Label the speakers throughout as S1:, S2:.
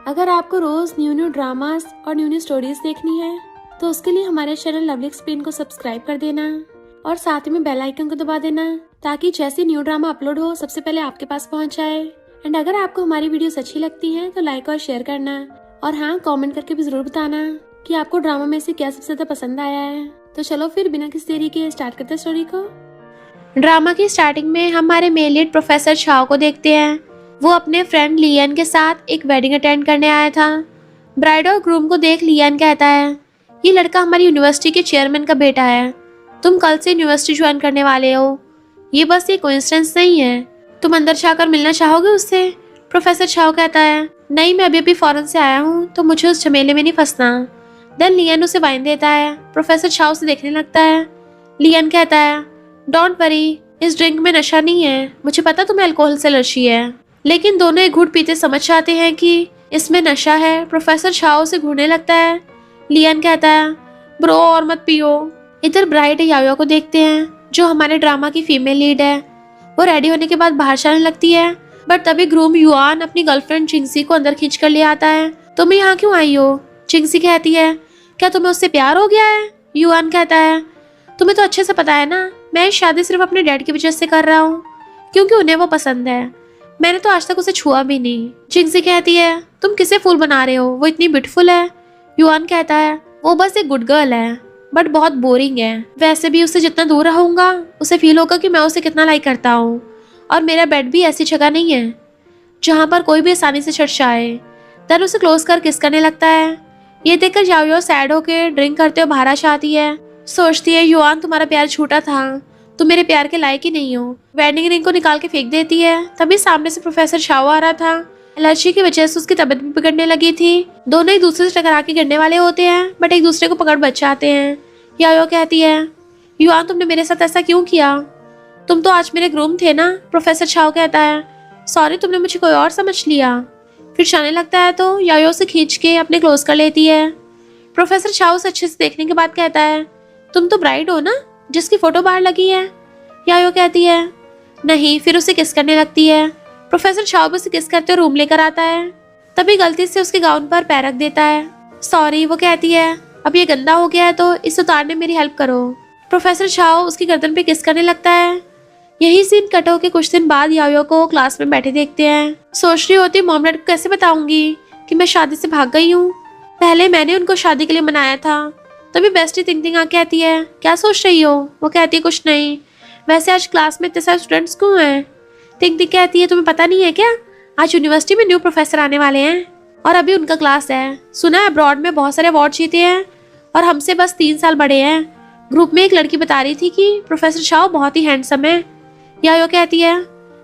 S1: अगर आपको रोज new new dramas और न्यू न्यू स्टोरीज देखनी है तो उसके लिए हमारे चैनल लवली एक्सप्लेन को सब्सक्राइब कर देना और साथ में बेल आइकन को दबा देना ताकि जैसे न्यू ड्रामा अपलोड हो सबसे पहले आपके पास पहुंच जाए। एंड अगर आपको हमारी वीडियोस अच्छी लगती हैं तो लाइक और शेयर करना और हाँ, कमेंट करके भी जरूर बताना कि आपको ड्रामा में से क्या सबसे ज्यादा पसंद आया है। तो चलो फिर बिना किसी देरी के स्टार्ट करते हैं स्टोरी को।
S2: ड्रामा की स्टार्टिंग में हमारे मेन लीड प्रोफेसर छाओ को देखते हैं। वो अपने फ्रेंड लियन के साथ एक वेडिंग अटेंड करने आया था। ब्राइड और ग्रूम को देख लियन कहता है, ये लड़का हमारी यूनिवर्सिटी के चेयरमैन का बेटा है। तुम कल से यूनिवर्सिटी ज्वाइन करने वाले हो। ये बस एक कोइंसिडेंस नहीं है। तुम अंदर जाकर मिलना चाहोगे उससे? प्रोफेसर छाओ कहता है, नहीं, मैं अभी फॉरेन से आया हूँ तो मुझे उस झमेले में नहीं फंसना। देन लियन उसे वाइन देता है। प्रोफेसर छाओ से देखने लगता है। लियन कहता है, डोंट वरी, इस ड्रिंक में नशा नहीं है। मुझे पता तुम्हें अल्कोहल से एलर्जी है। लेकिन दोनों एक घूंट पीते समझ जाते हैं कि इसमें नशा है। प्रोफेसर छाओ से घूरने लगता है। लियन कहता है, ब्रो और मत पियो। इधर ब्राइड याओ को देखते हैं जो हमारे ड्रामा की फीमेल लीड है। वो रेडी होने के बाद बाहर जाने लगती है, बट तभी ग्रूम युआन अपनी गर्लफ्रेंड जिंगसी को अंदर खींच कर ले आता है। तुम यहाँ क्यों आई हो? जिंगसी कहती है, क्या तुम्हें उससे प्यार हो गया है? युआन कहता है, तुम्हें तो अच्छे से पता है ना, मैं शादी सिर्फ अपने डैड की वजह से कर रहा हूँ क्योंकि उन्हें वो पसंद है। मैंने तो आज तक उसे छुआ भी नहीं। जिंगसी कहती है, तुम किसे फूल बना रहे हो? वो इतनी ब्यूटीफुल है। युआन कहता है, वो बस एक गुड गर्ल है बट बहुत बोरिंग है। वैसे भी उससे जितना दूर रहूंगा उसे फील होगा कि मैं उसे कितना लाइक करता हूँ। और मेरा बेड भी ऐसी जगह नहीं है जहाँ पर कोई भी आसानी से चढ़ जाए। देन उसे क्लोज कर किस करने लगता है। ये देखकर याओ सैड होकर ड्रिंक करते हुए बाहर आती है। सोचती है, युआन तुम्हारा प्यार झूठा था, तुम मेरे प्यार के लायक ही नहीं हो। वेडिंग रिंग को निकाल के फेंक देती है। तभी सामने से प्रोफेसर छाओ आ रहा था। एलर्जी की वजह से उसकी तबीयत भी बिगड़ने लगी थी। दोनों एक दूसरे से टकरा के गिरने वाले होते हैं बट एक दूसरे को पकड़ बच जाते हैं। याओ कहती है, युआन तुमने मेरे साथ ऐसा क्यों किया? तुम तो आज मेरे ग्रूम थे ना। प्रोफेसर छाओ कहता है, सॉरी, तुमने मुझे कोई और समझ लिया। फिर जाने लगता है तो याओ से खींच के अपने क्लोज कर लेती है। प्रोफेसर छाओ से अच्छे से देखने के बाद कहता है, तुम तो ब्राइड हो ना जिसकी फोटो बाहर लगी है? याओ कहती है, नहीं। फिर उसे किस करने लगती है। प्रोफेसर छाओ उसे किस करते रूम लेकर आता है। तभी गलती से उसके गाउन पर पैर रख देता है। सॉरी, वो कहती है, अब ये गंदा हो गया है तो इसे उतारने में मेरी हेल्प करो। प्रोफेसर छाओ उसकी गर्दन पे किस करने लगता है। यही सीन कट होके कुछ दिन बाद याओ को क्लास में बैठे देखते हैं। सोच रही होती, मॉम डैड को कैसे बताऊंगी कि मैं शादी से भाग गई हूँ। पहले मैंने उनको शादी के लिए मनाया था। तभी बेस्टी थिंकिंग आके कहती है, क्या सोच रही हो? वो कहती है, कुछ नहीं। वैसे आज क्लास में इतने सारे स्टूडेंट्स क्यों हैं? थिंकिंग कहती है, तुम्हें पता नहीं है क्या, आज यूनिवर्सिटी में न्यू प्रोफेसर आने वाले हैं और अभी उनका क्लास है। सुना है अब्रॉड में बहुत सारे अवार्ड जीते हैं और हमसे बस 3 साल बड़े हैं। ग्रुप में एक लड़की बता रही थी कि प्रोफेसर छाओ बहुत ही हैंडसम है। याओ कहती है,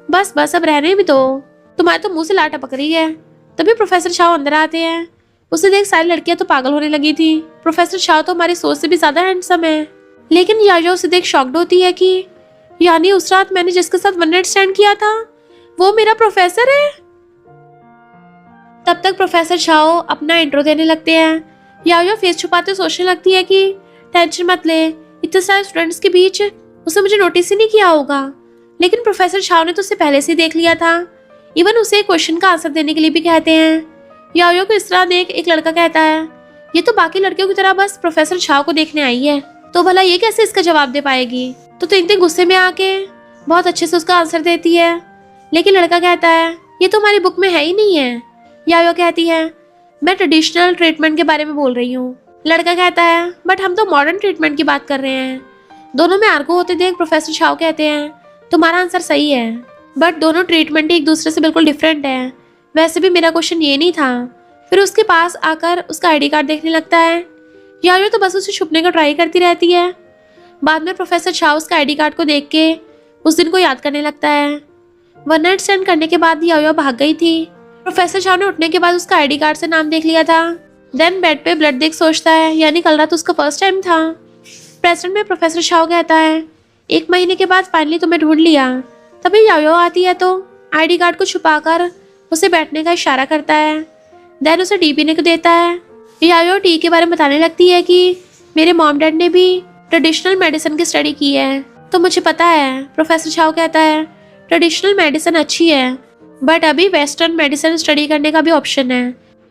S2: बस बस अब रहने भी दो, तुम्हारे तो मुंह से लाट टपक रही है। तभी प्रोफेसर छाओ अंदर आते हैं। उसे देख सारी लड़कियां तो पागल होने लगी थी। प्रोफेसर छाओ तो हमारी सोच से भी ज्यादा हैंडसम है। लेकिन याओ उसे देख शॉक्ड होती है कि यानी उस रात मैंने जिसके साथ वन नाइट स्टैंड किया था वो मेरा प्रोफेसर है। तब तक प्रोफेसर छाओ अपना इंट्रो देने लगते हैं। याओ फेस छुपाते सोचने लगती है कि टेंशन मत ले, इतने सारे स्टूडेंट्स के बीच उसे मुझे नोटिस ही नहीं किया होगा। लेकिन प्रोफेसर छाओ ने तो उसे पहले से ही देख लिया था। इवन उसे क्वेश्चन का आंसर देने के लिए भी कहते हैं। याओ को इस तरह देख एक लड़का कहता है, ये तो बाकी लड़कियों की तरह बस प्रोफेसर छाओ को देखने आई है, तो भला ये कैसे इसका जवाब दे पाएगी? तो इतने गुस्से में आके बहुत अच्छे से उसका आंसर देती है। लेकिन लड़का कहता है, ये तो हमारी बुक में है ही नहीं है। याओ कहती है, मैं ट्रेडिशनल ट्रीटमेंट के बारे में बोल रही हूँ। लड़का कहता है, बट हम तो मॉडर्न ट्रीटमेंट की बात कर रहे हैं। दोनों में आर्गू होते देख प्रोफेसर छाओ कहते हैं, तुम्हारा आंसर सही है बट दोनों ट्रीटमेंट एक दूसरे से बिल्कुल डिफरेंट है। वैसे भी मेरा क्वेश्चन ये नहीं था। फिर उसके पास आकर उसका आईडी कार्ड देखने लगता है। याओ तो बस उसे छुपने का ट्राई करती रहती है। बाद में प्रोफेसर छाओ उसका आईडी कार्ड को देख के उस दिन को याद करने लगता है। वन नाइट स्टैंड करने के बाद याओ भाग गई थी। प्रोफेसर छाओ ने उठने के बाद उसका आईडी कार्ड से नाम देख लिया था। देन बेड पे ब्लड देख सोचता है, यानी कल रात उसका फर्स्ट टाइम था। प्रेजेंट में प्रोफेसर छाओ कहता है, 1 महीने के बाद फाइनली तुम्हें ढूंढ लिया। तभी याओ आती है तो आईडी कार्ड को छुपाकर उसे बैठने का इशारा करता है। देन उसे टी पीने को देता है। याओ टी के बारे में बताने लगती है कि मेरे मॉम डैड ने भी ट्रेडिशनल मेडिसिन की स्टडी की है तो मुझे पता है। प्रोफेसर छाओ कहता है, ट्रेडिशनल मेडिसिन अच्छी है बट अभी वेस्टर्न मेडिसिन स्टडी करने का भी ऑप्शन है।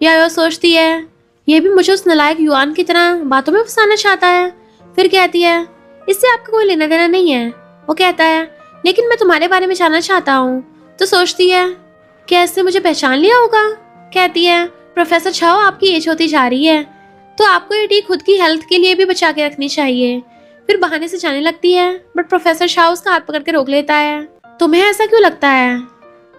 S2: यायो सोचती है ये भी मुझे उस नालायक युआन की तरह बातों में फंसाना चाहता है। फिर कहती है इससे आपका कोई लेना देना नहीं है। वो कहता है लेकिन मैं तुम्हारे बारे में जानना चाहता हूँ। तो सोचती है क्या इसने मुझे पहचान लिया होगा। कहती है प्रोफेसर छाओ आपकी एज होती जा रही है तो आपको ये टी खुद की हेल्थ के लिए भी बचा के रखनी चाहिए। फिर बहाने से जाने लगती है बट प्रोफेसर छाओ उसका हाथ पकड़ के रोक लेता है। तुम्हें ऐसा क्यों लगता है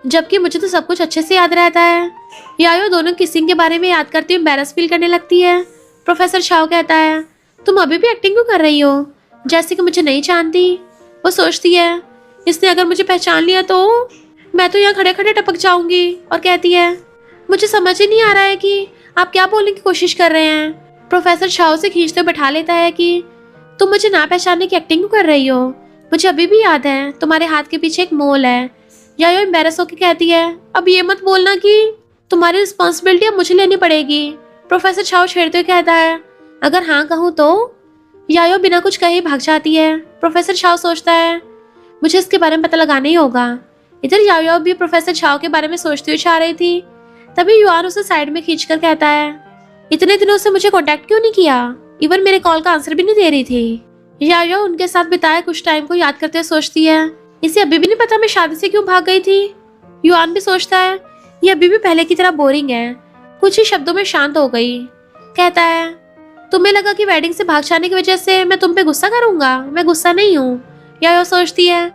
S2: जबकि मुझे तो सब कुछ अच्छे से याद रहता है। यायो दोनों किसिंग के बारे में याद करते हुए एम्बैरस फील करने लगती है। प्रोफेसर छाओ कहता है तुम अभी भी एक्टिंग क्यों कर रही हो जैसे कि मुझे नहीं जानती। वो सोचती है इसने अगर मुझे पहचान लिया तो मैं तो यहाँ खड़े खड़े टपक जाऊंगी। और कहती है मुझे समझ ही नहीं आ रहा है कि आप क्या बोलने की कोशिश कर रहे हैं। प्रोफेसर छाओ से खींचते बैठा लेता है कि तुम मुझे ना पहचानने की एक्टिंग क्यों कर रही हो। मुझे अभी भी याद है तुम्हारे हाथ के पीछे एक मोल है। यायो एम्बैरस होकर कहती है अब ये मत बोलना कि तुम्हारी रिस्पॉन्सिबिलिटी अब मुझे लेनी पड़ेगी। प्रोफेसर छाओ छेड़ते हुए कहता है अगर हाँ कहूँ तो। यायो बिना कुछ कहे भाग जाती है। प्रोफेसर छाओ सोचता है मुझे इसके बारे में पता लगाना ही होगा। इधर यायो भी प्रोफेसर छाओ के बारे में सोचती हुई जा रही थी। तभी युआन उसे साइड में खींचकर कहता है इतने दिनों से मुझे कांटेक्ट क्यों नहीं किया। इवन मेरे कॉल का आंसर भी नहीं दे रही थी। यायो उनके साथ बिताए कुछ टाइम को याद करते सोचती है इसे अभी भी नहीं पता मैं शादी से क्यों भाग गई थी। युआन भी सोचता है ये अभी भी पहले की तरह बोरिंग है। कुछ ही शब्दों में शांत हो गई। कहता है तुम्हें लगा कि वेडिंग से भाग जाने की वजह से मैं तुम पे गुस्सा करूंगा। मैं गुस्सा नहीं हूँ। यायो सोचती है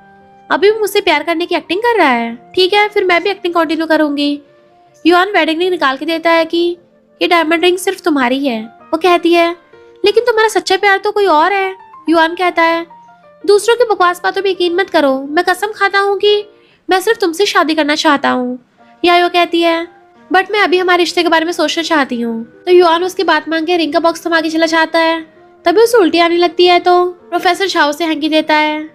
S2: अभी भी मुझसे प्यार करने की एक्टिंग कर रहा है। ठीक है फिर मैं भी एक्टिंग कंटिन्यू करूंगी। युआन वेडिंग रिंग निकाल के देता है कि ये डायमंड रिंग सिर्फ तुम्हारी है। वो कहती है लेकिन तुम्हारा सच्चा प्यार तो कोई और है। युआन कहता है दूसरों की बकवास बातों पे यकीन मत करो। मैं कसम खाता हूँ कि मैं सिर्फ तुमसे शादी करना चाहता हूँ। यायो कहती है बट मैं अभी हमारे रिश्ते के बारे में सोचना चाहती हूँ। तो युआन उसकी बात मांग के रिंग का बॉक्स थमा के चला जाता है। तभी उसे उल्टी आने लगती है तो प्रोफेसर छाओ से हैंकी देता है।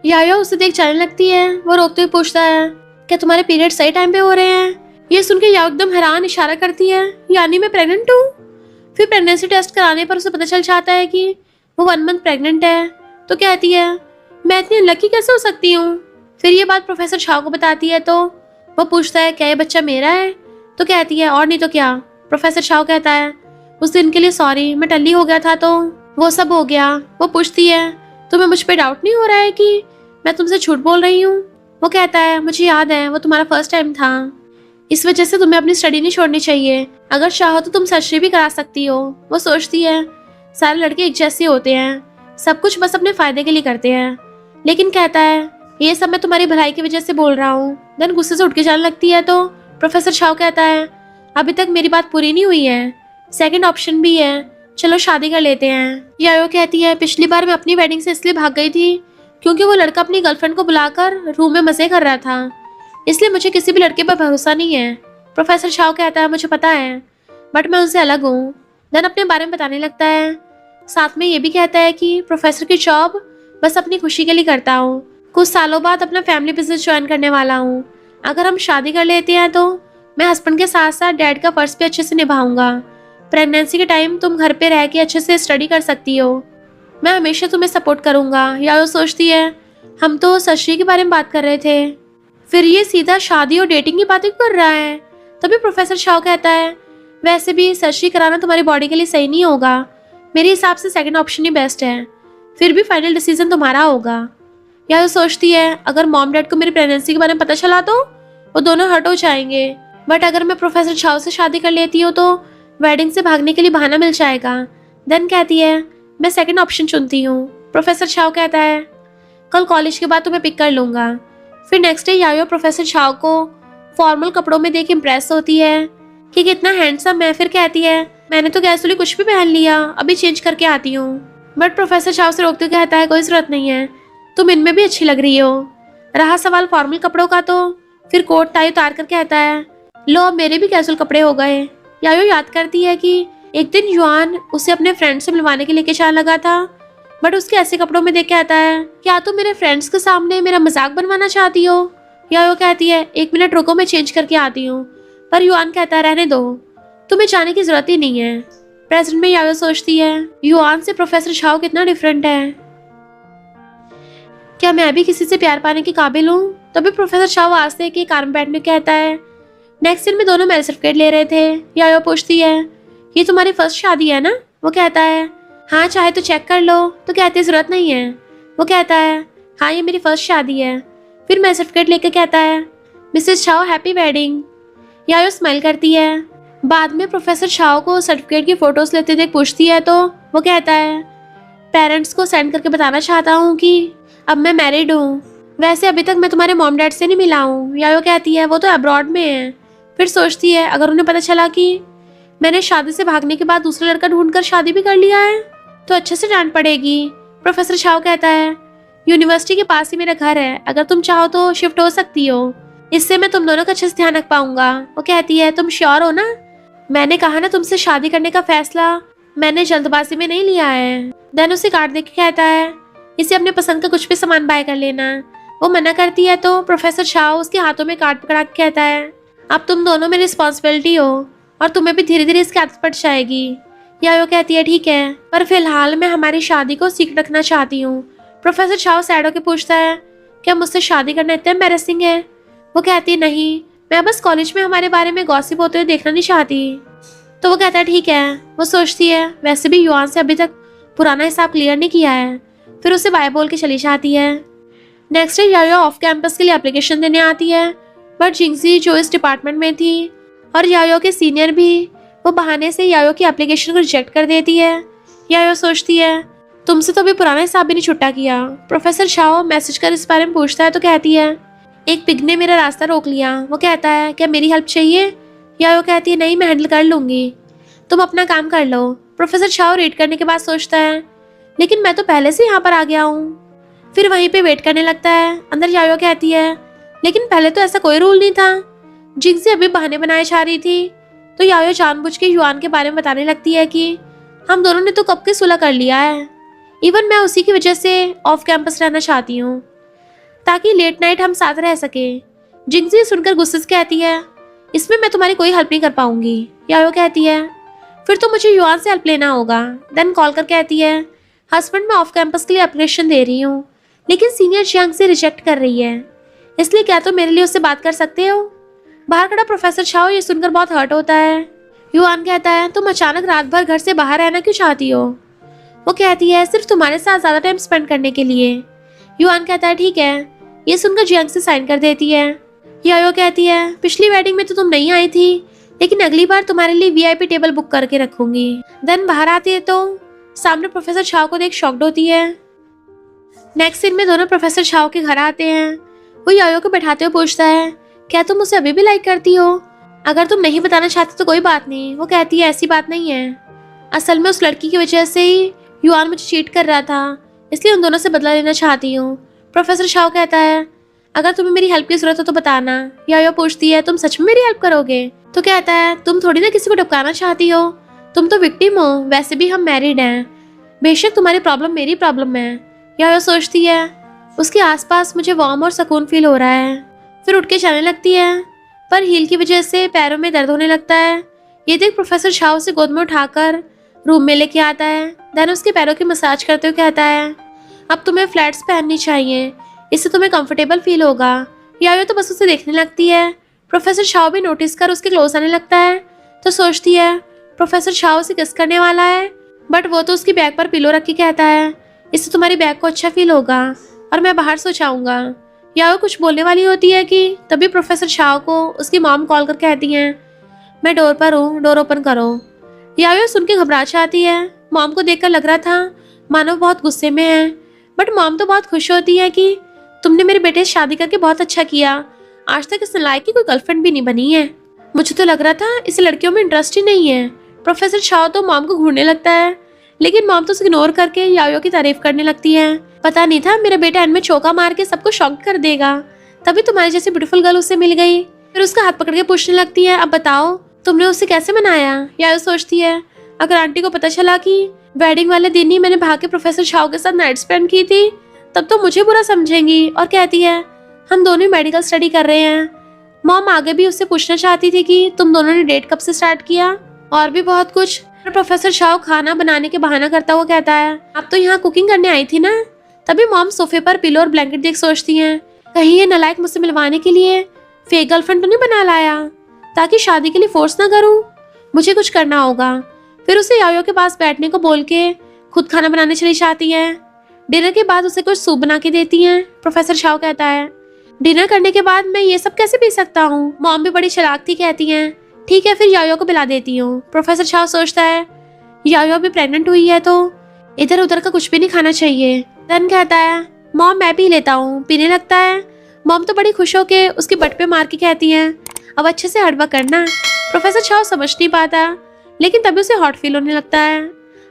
S2: यायो उसे देख चलने लगती है। वो रोकते हुए पूछता है क्या तुम्हारे पीरियड सही टाइम पे हो रहे हैं। ये सुन के याओ एकदम हैरान इशारा करती है यानी मैं प्रेग्नेंट हूँ। फिर प्रेगनेंसी टेस्ट कराने पर उसे पता चल जाता है कि वो 1 मंथ प्रेग्नेंट है। तो कहती है मैं इतनी अनलकी कैसे हो सकती हूँ। फिर ये बात प्रोफेसर छाओ को बताती है तो वो पूछता है क्या ये बच्चा मेरा है। तो कहती है और नहीं तो क्या। प्रोफेसर छाओ कहता है उस दिन के लिए सॉरी मैं टल्ली हो गया था तो वो सब हो गया। वो पूछती है तुम्हें मुझ पर डाउट नहीं हो रहा है कि मैं तुमसे झूठ बोल रही हूँ। वो कहता है मुझे याद है वो तुम्हारा फर्स्ट टाइम था। इस वजह से तुम्हें अपनी स्टडी नहीं छोड़नी चाहिए। अगर चाहो तो तुम सर्जरी भी करा सकती हो। वो सोचती है सारे लड़के एक जैसे होते हैं सब कुछ बस अपने फायदे के लिए करते हैं। लेकिन कहता है ये सब मैं तुम्हारी भलाई की वजह से बोल रहा हूँ। देन गुस्से से उठ के जाने लगती है तो प्रोफेसर छाओ कहता है अभी तक मेरी बात पूरी नहीं हुई है। सेकंड ऑप्शन भी है चलो शादी कर लेते हैं। यायो कहती है पिछली बार मैं अपनी वेडिंग से इसलिए भाग गई थी क्योंकि वो लड़का अपनी गर्लफ्रेंड को बुलाकर रूम में मजे कर रहा था। इसलिए मुझे किसी भी लड़के पर भरोसा नहीं है। प्रोफेसर छाओ कहता है मुझे पता है बट मैं उनसे अलग हूँ। देन अपने बारे में बताने लगता है। साथ में ये भी कहता है कि प्रोफेसर की जॉब बस अपनी खुशी के लिए करता हूँ। कुछ सालों बाद अपना फैमिली बिजनेस ज्वाइन करने वाला हूँ। अगर हम शादी कर लेते हैं तो मैं हस्बैंड के साथ साथ डैड का फर्ज भी अच्छे से निभाऊंगा। प्रेगनेंसी के टाइम तुम घर पे रह के अच्छे से स्टडी कर सकती हो। मैं हमेशा तुम्हें सपोर्ट करूंगा। या वो सोचती है हम तो सर्जरी के बारे में बात कर रहे थे फिर ये सीधा शादी और डेटिंग की बातें कर रहा है। तभी प्रोफेसर छाओ कहता है वैसे भी सर्जरी कराना तुम्हारी बॉडी के लिए सही नहीं होगा। मेरे हिसाब से सेकंड ऑप्शन ही बेस्ट है। फिर भी फाइनल डिसीजन तुम्हारा होगा। या वो सोचती है अगर मॉम डैड को मेरी प्रेगनेंसी के बारे में पता चला तो वो दोनों हर्ट हो जाएंगे। बट अगर मैं प्रोफेसर छाओ से शादी कर लेती हूँ तो वेडिंग से भागने के लिए बहाना मिल जाएगा। देन कहती है मैं सेकंड ऑप्शन चुनती हूँ। प्रोफेसर छाओ कहता है कल कॉलेज के बाद तुम्हें पिक कर लूंगा। फिर नेक्स्ट डे यायो प्रोफेसर छाओ को फॉर्मल कपड़ों में देख इम्प्रेस होती है कि कितना हैंडसम है। फिर कहती है मैंने तो कैजुअली कुछ भी पहन लिया अभी चेंज करके आती हूँ। बट प्रोफेसर छाओ से रोकते हुए कहता है कोई जरूरत नहीं है तुम इनमें भी अच्छी लग रही हो। रहा सवाल फॉर्मल कपड़ों का तो फिर कोट टाई उतार कर कहता है लो अब मेरे भी कैजुअल कपड़े हो गए। यायो याद करती है कि एक दिन युआन उसे अपने फ्रेंड से मिलवाने के लिए जाने लगा था बट उसके ऐसे कपड़ों में देख के आता है क्या तुम मेरे फ्रेंड्स के सामने मेरा मजाक बनवाना चाहती हो। यायो कहती है 1 मिनट रुको मैं चेंज करके आती हूँ। पर युआन कहता है रहने दो तुम्हें जाने की जरूरत ही नहीं है। प्रेजेंट में यायो सोचती है युआन से प्रोफेसर छाओ कितना डिफरेंट है। क्या मैं भी किसी से प्यार पाने के काबिल हूँ। तभी प्रोफेसर छाओ आस्ते के कार में बैठने कहता है नेक्स्ट सीन में दोनों मैरिज सर्टिफिकेट ले रहे थे। यायो पूछती है, ये तुम्हारी फर्स्ट शादी है ना? वो कहता है, हाँ चाहे तो चेक कर लो। तो कहती है, जरूरत नहीं है। वो कहता है, हाँ ये मेरी फर्स्ट शादी है। फिर मैरिज सर्टिफिकेट लेकर कहता है, Mrs Shao happy wedding. Yayo smile करती है। बाद में प्रोफेसर शाओ को सर्टिफिकेट की फोटोज लेते देख पूछती है तो वो कहता है, पेरेंट्स को सेंड करके बताना चाहता हूँ कि अब मैं मैरिड हूँ। वैसे अभी तक मैं तुम्हारे मॉम डैड से नहीं मिला हूँ। यायो कहती है, वो तो अब्रॉड में है। फिर सोचती है, अगर उन्हें पता चला कि मैंने शादी से भागने के बाद दूसरा लड़का ढूंढकर शादी भी कर लिया है तो अच्छे से डांट पड़ेगी। प्रोफेसर शाओ कहता है, यूनिवर्सिटी के पास ही मेरा घर है, अगर तुम चाहो तो शिफ्ट हो सकती हो, इससे मैं तुम दोनों का अच्छे से ध्यान रख पाऊंगा। वो कहती है, तुम श्योर हो ना? मैंने कहा ना, तुमसे शादी करने का फैसला मैंने जल्दबाजी में नहीं लिया है। देन उसे कार्ड देख के कहता है, इसे अपने पसंद का कुछ भी सामान बाय कर लेना। वो मना करती है तो प्रोफेसर शाओ उसके हाथों में कार्ड पकड़ा के कहता है, अब तुम दोनों मेरी रिस्पॉन्सिबिलिटी हो और तुम्हें भी धीरे धीरे इसकी आदत पड़ जाएगी। यायो कहती है, ठीक है, पर फिलहाल मैं हमारी शादी को सीक्रेट रखना चाहती हूँ। प्रोफेसर शाओ सैड होकर पूछता है, क्या मुझसे शादी करना इतना एम्बैरेसिंग है? वो कहती है, नहीं, मैं बस कॉलेज में हमारे बारे में गॉसिप होते हुए देखना नहीं चाहती। तो वो कहता है, ठीक है। वो सोचती है, वैसे भी युआन से अभी तक पुराना हिसाब क्लियर नहीं किया है। फिर उसे बाय बोल के चली जाती है। नेक्स्ट डे यायो ऑफ कैंपस के लिए एप्लीकेशन देने आती है, बट जिंगजी जो इस डिपार्टमेंट में थी और यायो के सीनियर भी, वो बहाने से यायो की एप्लीकेशन को रिजेक्ट कर देती है। यायो सोचती है, तुमसे तो अभी पुराना हिसाब भी नहीं छुट्टा किया। प्रोफेसर शाओ मैसेज कर इस बारे में पूछता है तो कहती है, एक पिग ने मेरा रास्ता रोक लिया। वो कहता है, क्या मेरी हेल्प चाहिए? यायो कहती है, नहीं, मैं हैंडल कर लूंगी, तुम अपना काम कर लो। प्रोफेसर शाओ रीड करने के बाद सोचता है, लेकिन मैं तो पहले से यहाँ पर आ गया हूँ। फिर वहीं पे वेट करने लगता है। अंदर यायो कहती है, लेकिन पहले तो ऐसा कोई रूल नहीं था। जिंगजी अभी बहाने बनाए जा रही थी तो यायो जानबूझ के युआन के बारे में बताने लगती है कि हम दोनों ने तो कब के सुलह कर लिया है, इवन मैं उसी की वजह से ऑफ कैंपस रहना चाहती हूँ ताकि लेट नाइट हम साथ रह सके। जिंगजी सुनकर गुस्से से कहती है, इसमें मैं तुम्हारी कोई हेल्प नहीं कर पाऊंगी। यायो कहती है, फिर तो मुझे युआन से हेल्प लेना होगा। देन कॉल कर कहती है, हस्बैंड मैं ऑफ कैंपस के लिए एप्लीकेशन दे रही हूँ, लेकिन सीनियर जियांग से रिजेक्ट कर रही है, इसलिए क्या तुम मेरे लिए उससे बात कर सकते हो? बाहर खड़ा प्रोफेसर शाओ ये सुनकर बहुत हर्ट होता है। युआन कहता है, तुम अचानक रात भर घर से बाहर रहना क्यों चाहती हो? वो कहती है, सिर्फ तुम्हारे साथ ज्यादा टाइम स्पेंड करने के लिए। युआन कहता है, ठीक है। ये सुनकर जियांग से साइन कर देती है। यायो कहती है, पिछली वेडिंग में तो तुम नहीं आई थी, लेकिन अगली बार तुम्हारे लिए वीआईपी टेबल बुक करके रखूंगी। देन बाहर आती है तो सामने प्रोफेसर शाओ को देख शॉक्ड होती है। नेक्स्ट सीन में दोनों प्रोफेसर शाओ के घर आते हैं। वो यायो को बैठाते हुए पूछता है, क्या तुम उसे अभी भी लाइक करती हो? अगर तुम नहीं बताना चाहती तो कोई बात नहीं। वो कहती है, ऐसी बात नहीं है, असल में उस लड़की की वजह से ही युआन मुझे चीट कर रहा था, इसलिए उन दोनों से बदला लेना चाहती हूँ। प्रोफेसर शाओ कहता है, अगर तुम्हें मेरी हेल्प की जरूरत हो तो बताना। यायो पूछती है, तुम सच में मेरी हेल्प करोगे? तो कहता है, तुम थोड़ी ना किसी को टपकाना चाहती हो, तुम तो विक्टिम हो, वैसे भी हम मैरिड हैं, बेशक तुम्हारी प्रॉब्लम मेरी प्रॉब्लम है। यायो सोचती है, उसके आसपास मुझे वार्म और सुकून फील हो रहा है। फिर उठ के चलने लगती है, पर हील की वजह से पैरों में दर्द होने लगता है। ये देख प्रोफेसर शाओ से गोद में उठाकर रूम में लेके आता है। देन उसके पैरों की मसाज करते हुए कहता है, अब तुम्हें फ्लैट्स पहननी चाहिए, इससे तुम्हें कंफर्टेबल फील होगा। यायो तो बस उसे देखने लगती है। प्रोफेसर शाओ भी नोटिस कर उसके क्लोज आने लगता है तो सोचती है, प्रोफेसर शाओ से किस करने वाला है, बट वो तो उसकी बैग पर पिलो रख के कहता है, इससे तुम्हारी बैग को अच्छा फील होगा और मैं बाहर सो जाऊंगा। यायो कुछ बोलने वाली होती है कि तभी प्रोफेसर शाओ को उसकी मॉम कॉल कर कहती हैं, मैं डोर पर हूँ, डोर ओपन करो। यायो सुन के घबरा जाती है। मॉम को देखकर लग रहा था मानो बहुत गुस्से में है, बट मॉम तो बहुत खुश होती है कि तुमने मेरे बेटे से शादी करके बहुत अच्छा किया, आज तक इस लायक की कोई गर्लफ्रेंड भी नहीं बनी है। मुझे तो लग रहा था इस लड़कियों में इंटरेस्ट ही नहीं है। प्रोफेसर शाओ तो मॉम को घूरने लगता है, लेकिन मॉम तो उसे इग्नोर करके यायो की तारीफ करने लगती है। पता नहीं था मेरा बेटा एंड में चौका मार के सबको शॉक कर देगा, तभी तुम्हारी जैसी ब्यूटीफुल गर्ल उससे मिल गई। फिर उसका हाथ पकड़ के पूछने लगती है, अब बताओ तुमने उसे कैसे मनाया? यायो सोचती है, अगर आंटी को पता चला कि वेडिंग वाले दिन ही मैंने भाग के प्रोफेसर शाओ के साथ नाइट स्पेंड की थी तब तो मुझे बुरा समझेंगी। और कहती है, हम दोनों मेडिकल स्टडी कर रहे हैं। मॉम आगे भी उससे पूछना चाहती थी कि तुम दोनों ने डेट कब से स्टार्ट किया और भी बहुत कुछ। प्रोफेसर शाओ खाना बनाने के बहाना करता हुआ कहता है, आप तो यहाँ कुकिंग करने आई थी ना? तभी मॉम सोफे पर पिलो और ब्लैंकेट देख सोचती हैं, कहीं ये नालायक मुझसे मिलवाने के लिए फेक गर्लफ्रेंड तो नहीं बना लाया। ताकि शादी के लिए फोर्स ना करूं। मुझे कुछ करना होगा। फिर उसे यायो के पास बैठने को बोल के खुद खाना बनाने चली जाती है। डिनर के बाद उसे कुछ सूप बना के देती हैं। प्रोफेसर शाओ कहता है, डिनर करने के बाद मैं ये सब कैसे पी सकता हूँ? मॉम भी बड़ी चालाक थी, कहती हैं ठीक है फिर यायो को पिला देती हूँ। प्रोफेसर शाओ सोचता है यायो भी प्रेग्नेंट हुई है तो इधर उधर का कुछ भी नहीं खाना चाहिए। दन कहता है मॉम मैं पी लेता हूँ। पीने लगता है। मॉम तो बड़ी खुश होके उसकी बट पे मार के कहती हैं अब अच्छे से हड़बा करना। प्रोफेसर शाओ समझ नहीं पाता, लेकिन तभी उसे हॉट फील होने लगता है।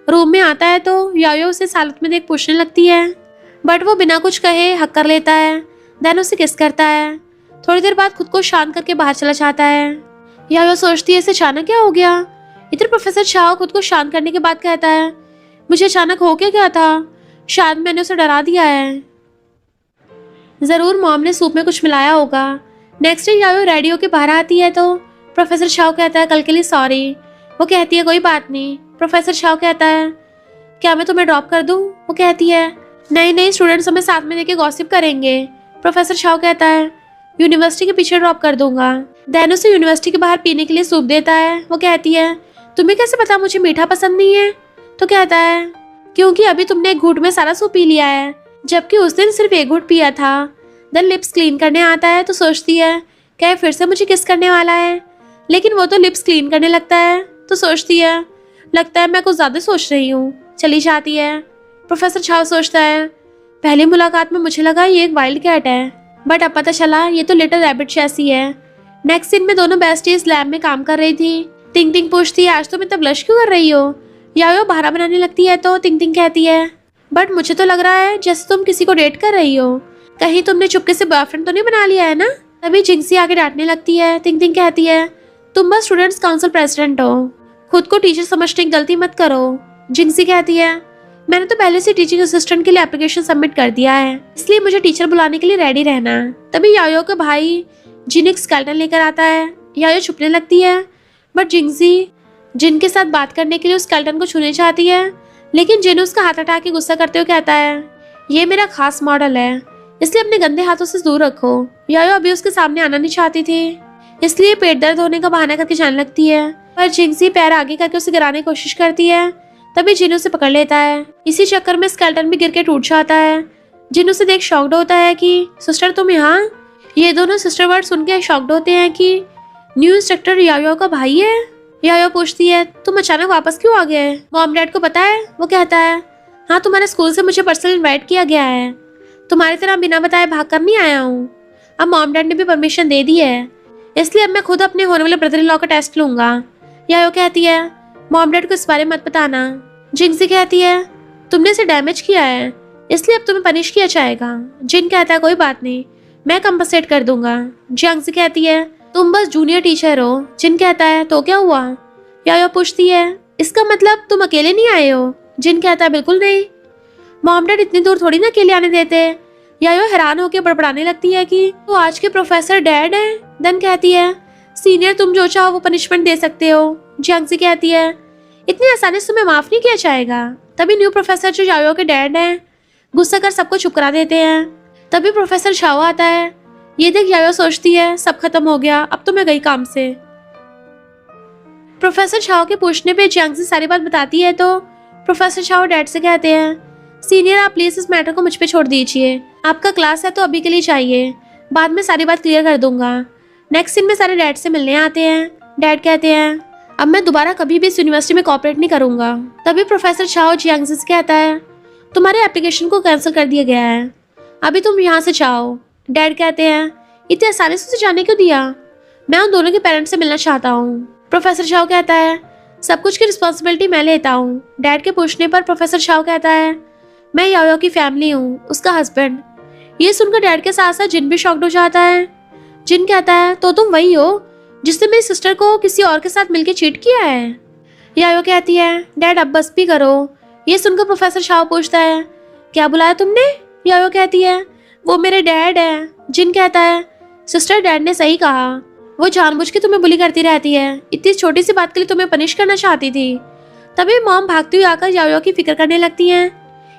S2: रूम में आता है तो यायो उसे इस हालत में देख पूछने लगती है, बट वो बिना कुछ कहे हक कर लेता है। देन उसे किस करता है। थोड़ी देर बाद खुद को शांत करके बाहर चला जाता है। यायो सोचती है इसे अचानक क्या हो गया। इधर प्रोफेसर शाओ खुद को शांत करने के बाद कहता है मुझे अचानक हो क्या था, शायद मैंने उसे डरा दिया है। जरूर मॉम ने सूप में कुछ मिलाया होगा। नेक्स्ट डे यायो रेडी होके बाहर आती है तो प्रोफेसर शाओ कहता है कल के लिए सॉरी। वो कहती है कोई बात नहीं। प्रोफेसर शाओ कहता है क्या मैं तुम्हें ड्रॉप कर दूं? वो कहती है नहीं स्टूडेंट्स हमें साथ में लेके गॉसिप करेंगे। प्रोफेसर शाओ कहता है यूनिवर्सिटी के पीछे ड्रॉप कर दूंगा। देन उसे यूनिवर्सिटी के बाहर पीने के लिए सूप देता है। वो कहती है तुम्हें कैसे पता मुझे मीठा पसंद नहीं है? तो कहता है क्योंकि अभी तुमने एक घूंट में सारा सूप पी लिया है, जबकि उस दिन सिर्फ एक घूंट पिया था। देन लिप्स क्लीन करने आता है तो सोचती है क्या फिर से मुझे किस करने वाला है, लेकिन वो तो लिप्स क्लीन करने लगता है तो सोचती है लगता है मैं कुछ ज्यादा सोच रही हूँ। चली जाती है। प्रोफेसर शाओ सोचता है पहली मुलाकात में मुझे लगा ये एक वाइल्ड कैट है, बट अब पता चला ये तो लिटिल रैबिट जैसी है। नेक्स्ट सीन में दोनों बेस्टीज लैब में काम कर रही थी। टिंग टिंग पूछती है आज तुम इतना ब्लश क्यों कर रही हो? यायो बहाना बनाने लगती है तो टिंग टिंग कहती है बट मुझे तो लग रहा है जैसे तुम किसी को डेट कर रही हो, कहीं तुमने चुपके से बॉयफ्रेंड तो नहीं बना लिया है ना? तभी जिंगसी आके डांटने लगती है। टिंग टिंग कहती है तुम बस स्टूडेंट्स काउंसिल प्रेसिडेंट हो, खुद को टीचर समझने की गलती मत करो। जिंगसी कहती है मैंने तो पहले से टीचिंग असिस्टेंट के लिए एप्लीकेशन सबमिट कर दिया है, इसलिए मुझे टीचर बुलाने के लिए रेडी रहना। तभी यायो का भाई जिन एक स्केलेटन लेकर आता है। यायो छुपने लगती है, बट जिंगसी जिन के साथ बात करने के लिए उस स्केलेटन को छूने चाहती है, लेकिन जिन उसका हाथ हटा के गुस्सा करते हुए कहता है ये मेरा खास मॉडल है, इसलिए अपने गंदे हाथों से दूर रखो। यायो अभी उसके सामने आना नहीं चाहती थी, इसलिए पेट दर्द होने का बहाना करके जाने लगती है, पर जिंगसी पैर आगे करके उसे गिराने की कोशिश करती है। तभी जिन उसे पकड़ लेता है। इसी चक्कर में स्केलेटन भी गिर के टूट जाता है। जिन उसे देख शॉक्ड होता है कि सिस्टर तुम यहाँ। ये दोनों सिस्टर वर्ड सुन के शॉक्ड होते हैं कि न्यू इंस्ट्रक्टर यायो का भाई है। यायो पूछती है तुम अचानक वापस क्यों आ गए? मॉम डैड को पता है? वो कहता है हाँ तुम्हारे स्कूल से मुझे पर्सनल इन्वाइट किया गया है, तुम्हारी तरह बिना बताए भाग कर नहीं आया हूँ। अब मॉम डैड ने भी परमिशन दे दी है, इसलिए अब मैं खुद अपने होने वाले ब्रदर इन लॉ का टेस्ट लूंगा। यायो कहती है मॉम डैड को इस बारे में मत बताना। जिंगसी कहती है तुमने इसे डैमेज किया है, इसलिए अब तुम्हें पनिश किया जाएगा। जिन कहता है कोई बात नहीं, मैं कंपनसेट कर दूंगा। जिंगसी कहती है तुम बस जूनियर टीचर हो। जिन कहता है तो क्या हुआ? यायो पूछती है इसका मतलब तुम अकेले नहीं आए हो? जिन कहता है बिल्कुल नहीं, मॉम डैड इतनी दूर थोड़ी ना अकेले आने देते। यायो हैरान होकर बड़बड़ाने लगती है कि वो आज के प्रोफेसर डैड है। देन कहती है सीनियर तुम जो चाहो वो पनिशमेंट दे सकते हो। जिंगसी कहती है इतनी आसानी से तुम्हें माफ नहीं किया जाएगा। तभी न्यू प्रोफेसर जो यायो के डैड हैं गुस्सा कर सबको चुप करा देते हैं। तभी प्रोफेसर शाओ आता है। ये देख यायो सोचती है सब खत्म हो गया, अब तो मैं गई काम से। प्रोफेसर शाओ के पूछने पे जिंगसी सारी बात बताती है तो प्रोफेसर शाओ डैड से कहते हैं सीनियर आप प्लीज इस मैटर को मुझ पे छोड़ दीजिए, आपका क्लास है तो अभी के लिए चाहिए, बाद में सारी बात क्लियर कर दूंगा। नेक्स्ट सीन में सारे डैड से मिलने आते हैं। डैड कहते हैं अब मैं दोबारा कभी भी इस यूनिवर्सिटी में कॉपरेट नहीं करूंगा। तभी प्रोफेसर शाओ जियांगसी से कहता है तुम्हारे एप्लीकेशन को कैंसिल कर दिया गया है, अभी तुम यहाँ से जाओ। डैड कहते हैं इतनी आसानी से जाने क्यों दिया, मैं उन दोनों के पेरेंट्स से मिलना चाहता हूँ। प्रोफेसर शाओ कहता है सब कुछ की रिस्पॉन्सिबिलिटी मैं लेता हूँ। डैड के पूछने पर प्रोफेसर शाओ कहता है मैं यायो की फैमिली हूँ, उसका हस्बैंड। ये सुनकर डैड के साथ साथ जिन भी शॉक्ड हो जाता है। जिन कहता है तो तुम वही हो जिसने मेरी सिस्टर को किसी और के साथ मिलकर चीट किया है। यायो कहती है डैड अब बस भी करो। ये सुनकर प्रोफेसर शाओ पूछता है क्या बुलाया तुमने? यायो कहती है वो मेरे डैड है। जिन कहता है सिस्टर डैड ने सही कहा, वो जानबूझ के तुम्हें बुली करती रहती है, इतनी छोटी सी बात के लिए तुम्हें पनिश करना चाहती थी। तभी मॉम भागती हुई आकर यायो की फिक्र करने लगती हैं।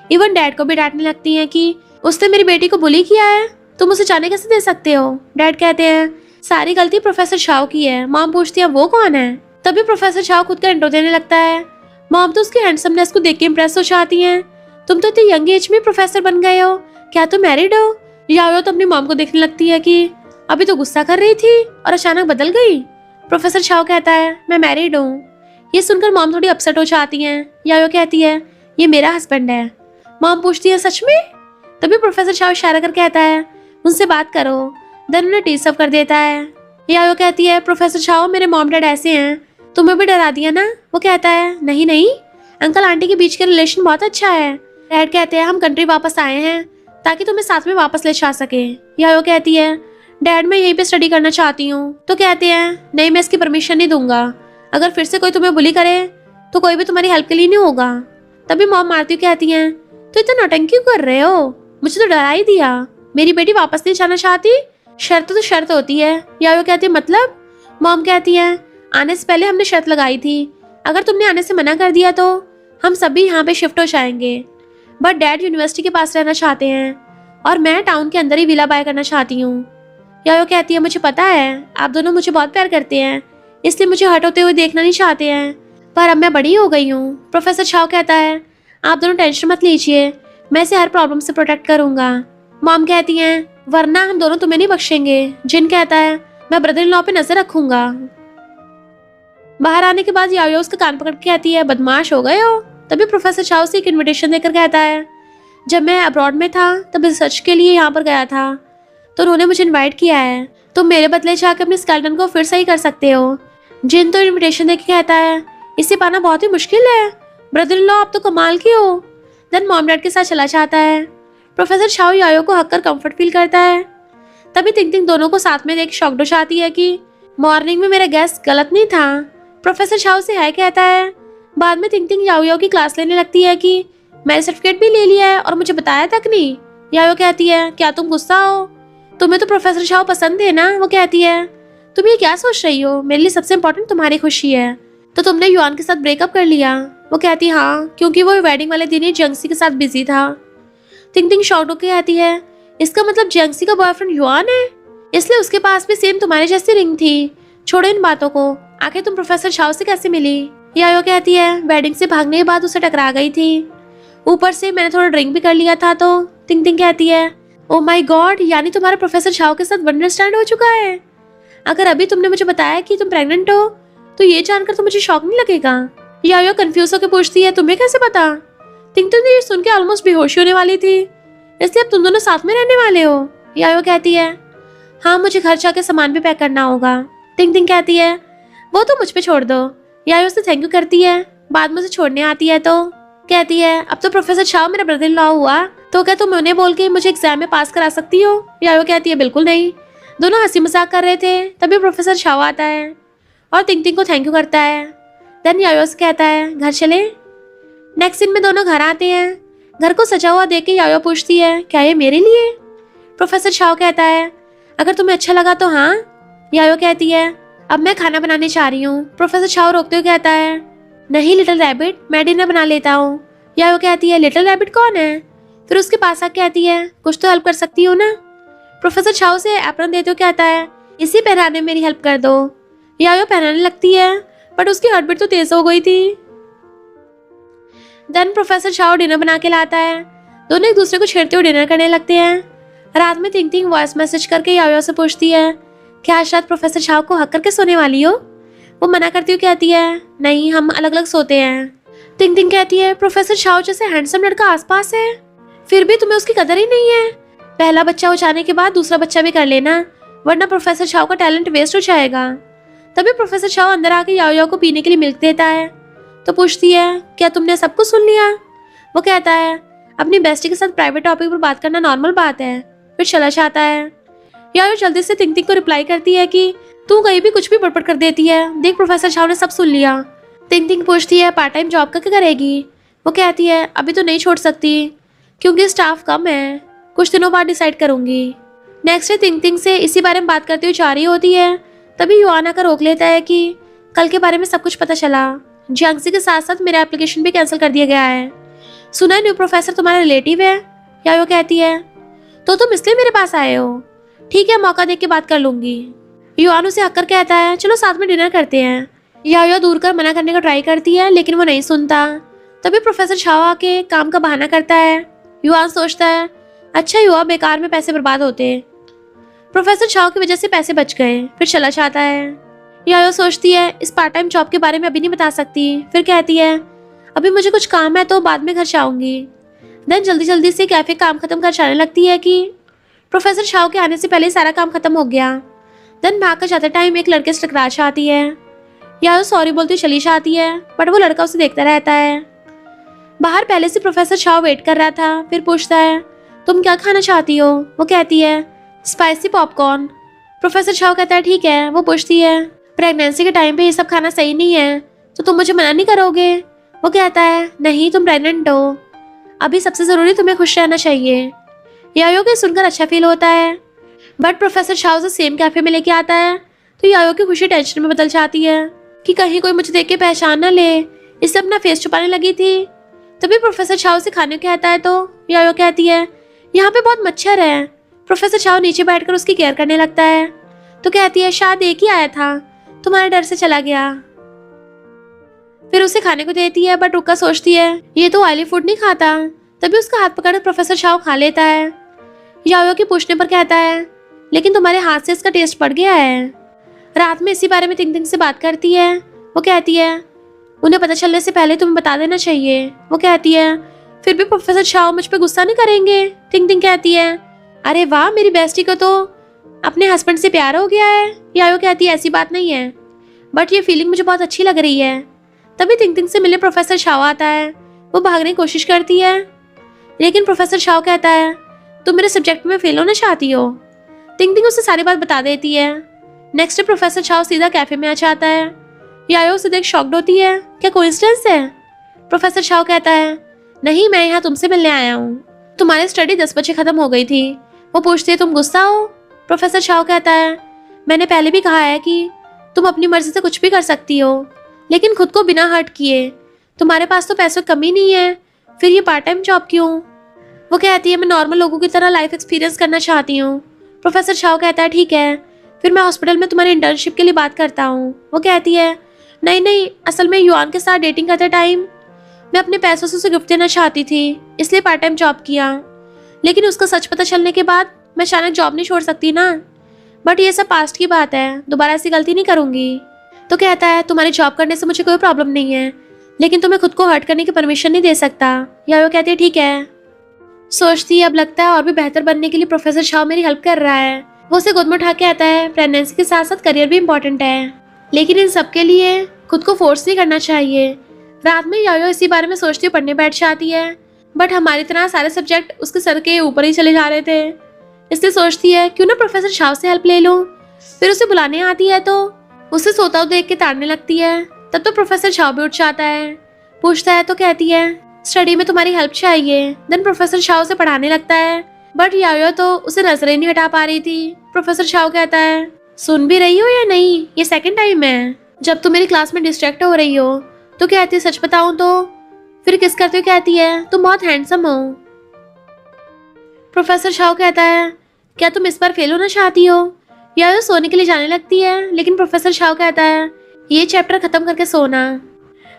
S2: इवन डैड को भी डांटने लगती हैं कि उसने मेरी बेटी को बुली किया है, तुम उसे जाने कैसे दे सकते हो। डैड कहते हैं सारी गलती प्रोफेसर शाओ की है। मॉम पूछती है वो कौन है। तभी प्रोफेसर शाओ खुद का इंट्रो देने लगता है। मॉम तो उसकी हैंडसमनेस को देख के इम्प्रेस हो जाती हैं। तुम तो इतने यंग एज में प्रोफेसर बन गए हो, क्या तुम मैरिड हो? याओ तो अपनी मॉम को देखने लगती है कि अभी तो गुस्सा कर रही थी और अचानक बदल गई। प्रोफेसर शाओ कहता है मैं मैरिड हूँ। ये सुनकर मॉम थोड़ी अपसेट हो जाती हैं। याओ कहती है ये मेरा हस्बैंड है। मॉम पूछती है सच में? तभी प्रोफेसर शाओ इशारा कर कहता है उनसे बात करो। देन उन्हें टी सर्व कर देता है। याओ कहती है प्रोफेसर शाओ मेरे मॉम डैड ऐसे हैं, तुम्हें भी डरा दिया ना? वो कहता है नहीं नहीं, अंकल आंटी के बीच के रिलेशन बहुत अच्छा है। डैड कहते हैं हम कंट्री वापस आए हैं ताकि तुम्हें साथ में वापस ले जा सके। याओ कहती है डैड मैं यहीं पे स्टडी करना चाहती हूँ। तो कहते हैं नहीं मैं इसकी परमिशन नहीं दूंगा, अगर फिर से कोई तुम्हें बुली करे तो कोई भी तुम्हारी हेल्प के लिए नहीं होगा। तभी मॉम मारती हुई कहती हैं तो इतना नौटंकी क्यों कर रहे हो, मुझे तो डरा ही दिया। मेरी बेटी वापस नहीं जाना चाहती, शर्त तो शर्त होती है। याओ कहती है मतलब? मॉम कहती है आने से पहले हमने शर्त लगाई थी, अगर तुमने आने से मना कर दिया तो हम सभी यहाँ पे शिफ्ट हो जाएंगे। बट डैड यूनिवर्सिटी के पास रहना चाहते हैं और मैं टाउन के अंदर ही विला बाय करना चाहती हूँ। याओ कहती है मुझे पता है आप दोनों मुझे बहुत प्यार करते हैं, इसलिए मुझे हट होते हुए देखना नहीं चाहते हैं, पर अब मैं बड़ी हो गई हूँ। प्रोफेसर शाओ कहता है आप दोनों टेंशन मत लीजिए, मैं इसे हर प्रॉब्लम से प्रोटेक्ट करूंगा। मॉम कहती हैं वरना हम दोनों तुम्हें नहीं बख्शेंगे। जिन कहता है मैं ब्रदर इन लॉ पे नजर रखूंगा। बाहर आने के बाद याओ उसका कान पकड़ के कहती है बदमाश हो गए हो। तभी प्रोफेसर शाओ से एक इनविटेशन देकर कहता है जब मैं अब्रॉड में था तब रिसर्च के लिए यहाँ पर गया था तो उन्होंने मुझे इनवाइट किया है, तुम मेरे बदले जाकर अपने स्केलेटन को फिर सही कर सकते हो। जिन तो इनविटेशन देके कहता है इसे पाना बहुत ही मुश्किल है, ब्रदर इन लॉ आप तो कमाल की हो। देन मॉम डैड के साथ चला जाता है। प्रोफेसर शाओ याओ को हक कर कंफर्ट फील करता है। तभी तिंग तिंग दोनों को साथ में देख शॉक्ड हो जाती है कि मॉर्निंग में मेरा गैस गलत नहीं था। प्रोफेसर शाओ से हाय कहता है। बाद में तिंग तिंग याओ की क्लास लेने लगती है कि मैंने सर्टिफिकेट भी ले लिया है और मुझे बताया तक नहीं। याओ कहती है क्या तुम गुस्सा हो, तुम्हें तो प्रोफेसर शाओ पसंद है ना? वो कहती है तुम ये क्या सोच रही हो, मेरे लिए सबसे इम्पोर्टेंट तुम्हारी खुशी है, तो तुमने युआन के साथ ब्रेकअप कर लिया? वो कहती हाँ, क्योंकि वो वेडिंग वाले दिन ही जियांगसी के साथ बिजी था। तिंग तिंग शॉक्ड होकर कहती है इसका मतलब जियांगसी का बॉयफ्रेंड युआन है, इसलिए उसके पास भी सेम तुम्हारे जैसी रिंग थी। छोड़ो इन बातों को, आखिर तुम प्रोफेसर शाओ से कैसे मिली? याओ कहती है वेडिंग से भागने के बाद उसे टकरा गई थी, ऊपर से मैंने थोड़ा ड्रिंक भी कर लिया था। तो तिंग तिंग कहती है ओ माय गॉड, यानी तुम्हारा प्रोफेसर शाओ के साथ अंडरस्टैंड हो चुका है। अगर अभी तुमने मुझे बताया कि तुम प्रेग्नेंट हो तो ये जानकर तो मुझे शॉक नहीं लगेगा। याओ कंफ्यूज होकर पूछती है तुम्हें कैसे पता? तिंग तिंग ये सुन के ऑलमोस्ट बेहोश होने वाली थी, इसलिए अब तुम दोनों साथ में रहने वाले हो? याओ कहती है हाँ, मुझे घर जाके सामान भी पैक करना होगा। तिंग तिंग कहती है वो तो मुझ पे छोड़ दो। याओ से थैंक यू करती है। बाद में उसे छोड़ने आती है तो कहती है अब तो प्रोफेसर शाओ मेरा ब्रदर इन लॉ हुआ, तो क्या तुम उन्हें बोल के मुझे एग्जाम में पास करा सकती हो? याओ कहती है बिल्कुल नहीं, दोनों हंसी मजाक कर रहे थे। तभी प्रोफेसर शाओ आता है और तिंग तिंग को थैंक यू करता है। देन याओ से कहता है घर चले। नेक्स्ट सीन में दोनों घर आते हैं। घर को सजा हुआ देख के याओ पूछती है क्या ये मेरे लिए? प्रोफेसर शाओ कहता है अगर तुम्हें अच्छा लगा तो हाँ। याओ कहती है अब मैं खाना बनाने जा रही हूँ। प्रोफेसर शाओ रोकते हुए कहता है नहीं लिटिल रैबिट, मैं डिनर बना लेता हूँ। याओ कहती है लिटिल रैबिट कौन है? फिर उसके पास आके कहती है कुछ तो हेल्प कर सकती हो ना? प्रोफेसर शाओ से एप्रन देते हुए कहता है इसी पहनाने में मेरी हेल्प कर दो। याओ पहनाने लगती है बट उसकी हार्ट बीट तो तेज हो गई थी। देन प्रोफेसर शाओ डिनर बना के लाता है। दोनों एक दूसरे को छेड़ते हुए डिनर करने लगते हैं। रात में तिंग तिंग वॉइस मैसेज करके याओ से पूछती है क्या आज रात प्रोफेसर शाओ को हक करके सोने वाली हो? वो मना करती हुई कहती है नहीं, हम अलग अलग सोते हैं। तिंग तिंग कहती है प्रोफेसर शाओ जैसे हैंडसम लड़का आसपास है, फिर भी तुम्हें उसकी कदर ही नहीं है। पहला बच्चा हो जाने के बाद दूसरा बच्चा भी कर लेना, वरना प्रोफेसर शाओ का टैलेंट वेस्ट हो जाएगा। तभी प्रोफेसर शाओ अंदर आके याओ को पीने के लिए मिल्क देता है तो पूछती है क्या तुमने सब कुछ सुन लिया? वो कहता है अपनी बेस्टी के साथ प्राइवेट टॉपिक पर बात करना नॉर्मल बात है, फिर चला जाता है। याओ जल्दी से तिंग तिंग को रिप्लाई करती है कि तू कहीं भी कुछ भी बड़बड़ कर देती है, देख प्रोफेसर शाओ ने सब सुन लिया। तिंग तिंग पूछती है पार्ट टाइम जॉब का क्या करेगी? वो कहती है अभी तो नहीं छोड़ सकती क्योंकि स्टाफ कम है, कुछ दिनों बाद डिसाइड करूंगी। नेक्स्ट डे तिंग तिंग से इसी बारे में बात करते हुए जा रही होती है, तभी युआन आकर रोक लेता है कि कल के बारे में सब कुछ पता चला, जियांगसी के साथ साथ मेरा एप्लीकेशन भी कैंसिल कर दिया गया है। सुना है न्यू प्रोफेसर तुम्हारा रिलेटिव है? याओ कहती है तो तुम इसलिए मेरे पास आए हो? ठीक है, मौका देख के बात कर लूंगी। युआन उसे हक कर कहता है चलो साथ में डिनर करते हैं। यायो दूर कर मना करने का ट्राई करती है लेकिन वो नहीं सुनता। तभी प्रोफेसर छाओ आके काम का बहाना करता है। युआन सोचता है अच्छा हुआ बेकार में पैसे बर्बाद होते। प्रोफेसर छाओ की वजह से पैसे बच गए, फिर चला जाता है। यायो सोचती है इस पार्ट टाइम जॉब के बारे में अभी नहीं बता सकती। फिर कहती है अभी मुझे कुछ काम है तो बाद में घर जाऊंगी। देन जल्दी जल्दी से कैफे काम खत्म कर जाने लगती है कि प्रोफेसर छाओ के आने से पहले सारा काम खत्म हो गया। देन भाग कर जाते टाइम एक लड़के से टकरा जाती है। यायो सॉरी बोलती चली जाती है बट वो लड़का उसे देखता रहता है। बाहर पहले से प्रोफेसर छाओ वेट कर रहा था। फिर पूछता है तुम क्या खाना चाहती हो? वो कहती है स्पाइसी पॉपकॉर्न। प्रोफेसर छाओ कहता है ठीक है। वो पूछती है प्रेगनेंसी के टाइम पे ये सब खाना सही नहीं है तो तुम मुझे मना नहीं करोगे? वो कहता है नहीं तुम प्रेग्नेंट हो, अभी सबसे जरूरी तुम्हें खुश रहना चाहिए। यायो को सुनकर अच्छा फील होता है बट प्रोफेसर छाओ से सेम कैफे में लेके आता है तो यायो की खुशी टेंशन में बदल जाती है कि कहीं कोई मुझे देख के पहचान ना ले, इसलिए अपना फेस छुपाने लगी थी। तभी प्रोफेसर छाओ से खाने को कहता है तो यायो कहती है यहाँ पे बहुत मच्छर है। प्रोफेसर छाओ नीचे बैठकर उसकी केयर करने लगता है तो कहती है शायद एक ही आया था, तुम्हारे डर से चला गया। फिर उसे खाने को देती है बट रुका सोचती है ये तो ऑयली फूड नहीं खाता। तभी उसका हाथ पकड़ प्रोफेसर छाओ खा लेता है। यायो के पूछने पर कहता है लेकिन तुम्हारे हाथ से इसका टेस्ट बढ़ गया है। रात में इसी बारे में तिंग तिंग से बात करती है। वो कहती है उन्हें पता चलने से पहले तुम्हें बता देना चाहिए। वो कहती है फिर भी प्रोफेसर छाओ मुझ पे गुस्सा नहीं करेंगे? तिंग तिंग कहती है अरे वाह मेरी बेस्टी को तो अपने हस्बैंड से प्यार हो गया है। यायो कहती है ऐसी बात नहीं है बट ये फीलिंग मुझे बहुत अच्छी लग रही है। तभी तिंग तिंग से मिलने प्रोफेसर छाओ आता है। वो भागने की कोशिश करती है लेकिन प्रोफेसर छाओ कहता है तुम मेरे सब्जेक्ट में फेल होना चाहती हो। तिंग तिंग उसे सारी बात बता देती है। नेक्स्ट डे प्रोफेसर छाओ सीधा कैफे में आ जाता है। यायो उसे देख शॉक्ड होती है, क्या कोइंसिडेंस है? प्रोफेसर छाओ कहता है नहीं मैं यहाँ तुमसे मिलने आया हूँ, तुम्हारी स्टडी 10 बजे खत्म हो गई थी। वो पूछती है तुम गुस्सा हो? प्रोफेसर छाओ कहता है मैंने पहले भी कहा है कि तुम अपनी मर्जी से कुछ भी कर सकती हो लेकिन खुद को बिना हर्ट किए। तुम्हारे पास तो पैसों की कमी नहीं है, फिर ये पार्ट टाइम जॉब क्यों? वो कहती है मैं नॉर्मल लोगों की तरह लाइफ एक्सपीरियंस करना चाहती हूँ। प्रोफेसर छाओ कहता है ठीक है फिर मैं हॉस्पिटल में तुम्हारे इंटर्नशिप के लिए बात करता हूँ। वो कहती है नहीं असल में युआन के साथ डेटिंग करते टाइम मैं अपने पैसों से उसे गिफ्ट देना चाहती थी इसलिए पार्ट टाइम जॉब किया, लेकिन उसका सच पता चलने के बाद मैं अचानक जॉब नहीं छोड़ सकती ना। बट ये सब पास्ट की बात है, दोबारा ऐसी गलती नहीं करूंगी। तो कहता है तुम्हारी जॉब करने से मुझे कोई प्रॉब्लम नहीं है लेकिन तुम्हें खुद को हर्ट करने की परमिशन नहीं दे सकता। यायो कहती है ठीक है। सोचती है अब लगता है और भी बेहतर बनने के लिए प्रोफेसर छाओ मेरी हेल्प कर रहा है। वो उसे गोद में उठा के आता है प्रेगनेंसी के साथ साथ करियर भी इम्पोर्टेंट है लेकिन इन सब के लिए खुद को फोर्स नहीं करना चाहिए। रात में यायो इसी बारे में सोचती हुई पढ़ने बैठ जाती है बट हमारी तरह सारे सब्जेक्ट उसके सर के ऊपर ही चले जा रहे थे, इसलिए सोचती है क्यों ना प्रोफेसर छाओ से हेल्प ले लूं। फिर उसे बुलाने आती है तो उसे सोता हुआ देख के ताड़ने लगती है। तब तो प्रोफेसर छाओ भी उठ जाता है, पूछता है तो कहती है स्टडी में तुम्हारी हेल्प चाहिए। देन प्रोफेसर छाओ से पढ़ाने लगता है बट यायो तो उसे नजर ही नहीं हटा पा रही थी। प्रोफेसर छाओ कहता है सुन भी रही हो या नहीं, ये सेकंड टाइम है जब तुम मेरी क्लास में डिस्ट्रैक्ट हो रही हो। तो कहती है सच बताऊं तो? फिर किस करते हुए कहती है तुम बहुत हैंडसम हो। प्रोफेसर छाओ कहता है क्या तुम इस बार फेल होना चाहती हो? यायो सोने के लिए जाने लगती है लेकिन प्रोफेसर छाओ कहता है ये चैप्टर खत्म करके सोना।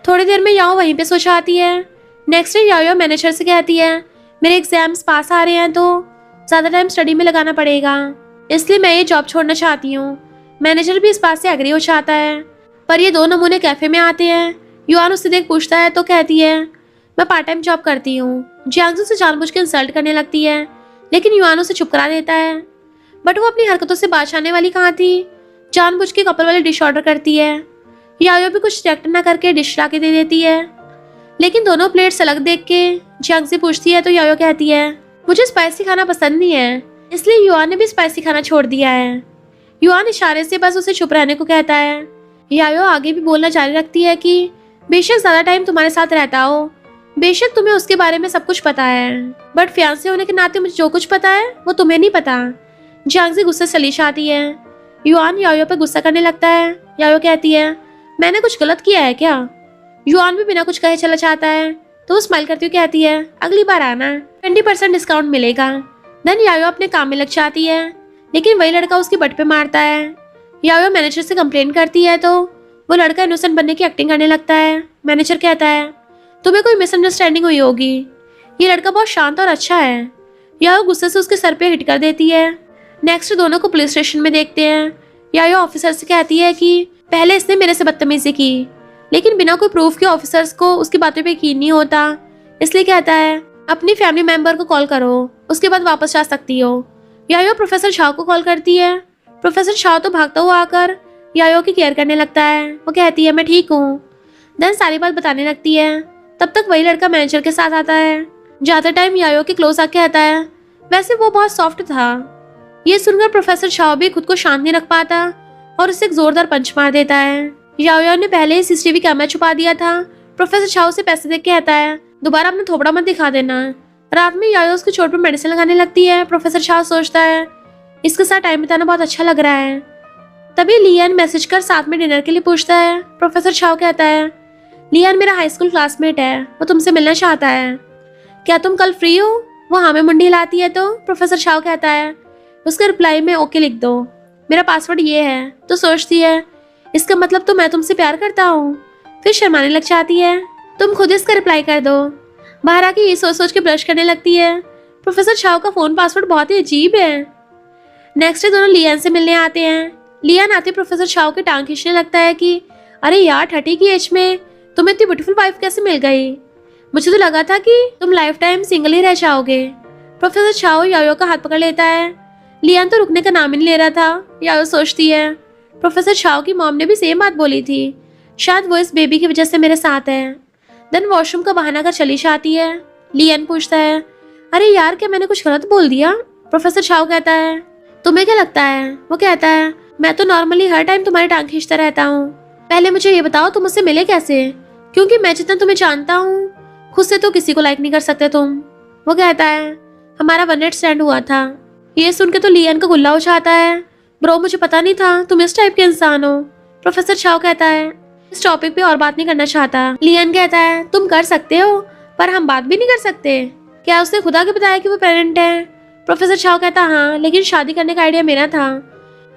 S2: थोड़ी देर में याओ वहीं पे सो जाती है। नेक्स्ट डे यायो मैनेजर से कहती है मेरे एग्जाम्स पास आ रहे हैं तो ज़्यादा टाइम स्टडी में लगाना पड़ेगा, इसलिए मैं ये जॉब छोड़ना चाहती हूँ। मैनेजर भी इस बात से एग्री हो जाता है पर ये 2 नमूने कैफे में आते हैं। युआन उससे देख पूछता है तो कहती है मैं पार्ट टाइम जॉब करती हूँ। जियांगजू से जानबूझ के इंसल्ट करने लगती है लेकिन युआन उसे चुप करा देता है बट वो अपनी हरकतों से बात आने वाली कहाँ थी, जानबूझ के कपल वाले डिश ऑर्डर करती है। यायो भी कुछ रिएक्ट ना करके डिश ला के दे देती है लेकिन दोनों प्लेट्स अलग देख के जियांगजी पूछती है तो यायो कहती है मुझे स्पाइसी खाना पसंद नहीं है, इसलिए युआन ने भी स्पाइसी खाना छोड़ दिया है। युआन इशारे से बस उसे चुप रहने को कहता है। यायो आगे भी बोलना जारी रखती है कि बेशक ज्यादा टाइम तुम्हारे साथ रहता हो, बेशक तुम्हें उसके बारे में सब कुछ पता है, बट फियांसे होने के नाते मुझे जो कुछ पता है वो तुम्हें नहीं पता। जियांगजी गुस्से से चली जाती है। युआन यायो पर गुस्सा करने लगता है। यायो कहती है मैंने कुछ गलत किया है क्या? युआन भी बिना कुछ कहे चला जाता है तो वो स्माइल करती हुई कहती है अगली बार आना, 20% डिस्काउंट मिलेगा। देन यायो अपने काम में लग जाती है लेकिन वही लड़का उसकी बट पे मारता है। यायो मैनेजर से कंप्लेन करती है तो वो लड़का इनोसेंट बनने की एक्टिंग करने लगता है। मैनेजर कहता है तुम्हें कोई मिसअंडरस्टैंडिंग हुई होगी, ये लड़का बहुत शांत और अच्छा है। यायो गुस्से से उसके सर पे हिट कर देती है। नेक्स्ट दोनों को पुलिस स्टेशन में देखते हैं। यायो ऑफिसर से कहती है कि पहले इसने मेरे से बदतमीजी की, लेकिन बिना कोई प्रूफ के ऑफिसर्स को उसकी बातों पे यकीन नहीं होता, इसलिए कहता है अपनी फैमिली मेंबर को कॉल करो, उसके बाद वापस जा सकती हो। यायो प्रोफेसर शाह को कॉल करती है। प्रोफेसर शाह तो भागता हुआ आकर यायो की केयर करने लगता है। वो कहती है मैं ठीक हूँ। देन सारी बात बताने लगती है। तब तक वही लड़का मैनेजर के साथ आता है। ज्यादा टाइम यायो के क्लोज आके कहता है वैसे वो बहुत सॉफ्ट था। ये सुनकर प्रोफेसर शाह भी खुद को शांत नहीं रख पाता और उसे एक जोरदार पंच मार देता है। यायो ने पहले ही सीसीटीवी कैमरा छुपा दिया था। प्रोफेसर शाह से पैसे देके कहता है दोबारा अपना थोपड़ा मत दिखा देना। रात में यायो उसके चोट पर मेडिसिन लगाने लगती है। प्रोफेसर शाह सोचता है इसके साथ टाइम बिताना बहुत अच्छा लग रहा है। तभी लियान मैसेज कर साथ में डिनर के लिए पूछता है। प्रोफेसर शाह कहता है लियान मेरा हाई स्कूल क्लासमेट है, वो तुमसे मिलना चाहता है, क्या तुम कल फ्री हो? वो हाँ में मुंडी हिलाती है तो प्रोफेसर शाह कहता है उसके रिप्लाई में ओके लिख दो, मेरा पासवर्ड ये है। तो सोचती है इसका मतलब तो मैं तुमसे प्यार करता हूँ। फिर शर्माने लग जाती है। तुम खुद इसका रिप्लाई कर दो। बाहर आके ये सोच सोच के ब्लश करने लगती है। प्रोफेसर शाह का फोन पासवर्ड बहुत ही अजीब है। नेक्स्ट डे दोनों लियान से मिलने आते हैं। लियान आते प्रोफेसर शाह की टांग खींचने लगता है कि अरे यार 30 की एज में तुम्हें इतनी ब्यूटीफुल वाइफ कैसे मिल गई? मुझे तो लगा था कि तुम लाइफ टाइम सिंगल ही रह जाओगे। प्रोफेसर शाह यायो का हाथ पकड़ लेता है। लियान तो रुकने का नाम ही नहीं ले रहा था। यायो सोचती है प्रोफेसर शाह की मॉम ने भी सेम बात बोली थी, शायद वो इस बेबी की वजह से मेरे साथ है। देन वॉशरूम का बहाना कर चली जाती है। लियान पूछता है अरे यार क्या मैंने कुछ गलत बोल दिया? प्रोफेसर शाह कहता है तुम्हें क्या लगता है? वो कहता है मैं तो नॉर्मली हर टाइम तुम्हारी टांग खींचता रहता हूँ। पहले मुझे ये बताओ तुम मुझसे मिले कैसे, क्योंकि मैं जितना तुम्हें जानता हूँ खुद से तो किसी को लाइक नहीं कर सकते तुम। वो कहता है हमारा वन नाइट स्टैंड हुआ था। ये सुन के तो लियान का गुल्ला हो जाता है। ब्रो मुझे पता नहीं था तुम इस टाइप के इंसान हो। प्रोफेसर शाह कहता है इस टॉपिक पे और बात नहीं करना चाहता। लियान कहता है तुम कर सकते हो पर हम बात भी नहीं कर सकते। क्या उसने खुदा के बताया कि वो प्रेग्नेंट है? प्रोफेसर शाह कहता हाँ, लेकिन शादी करने का आइडिया मेरा था।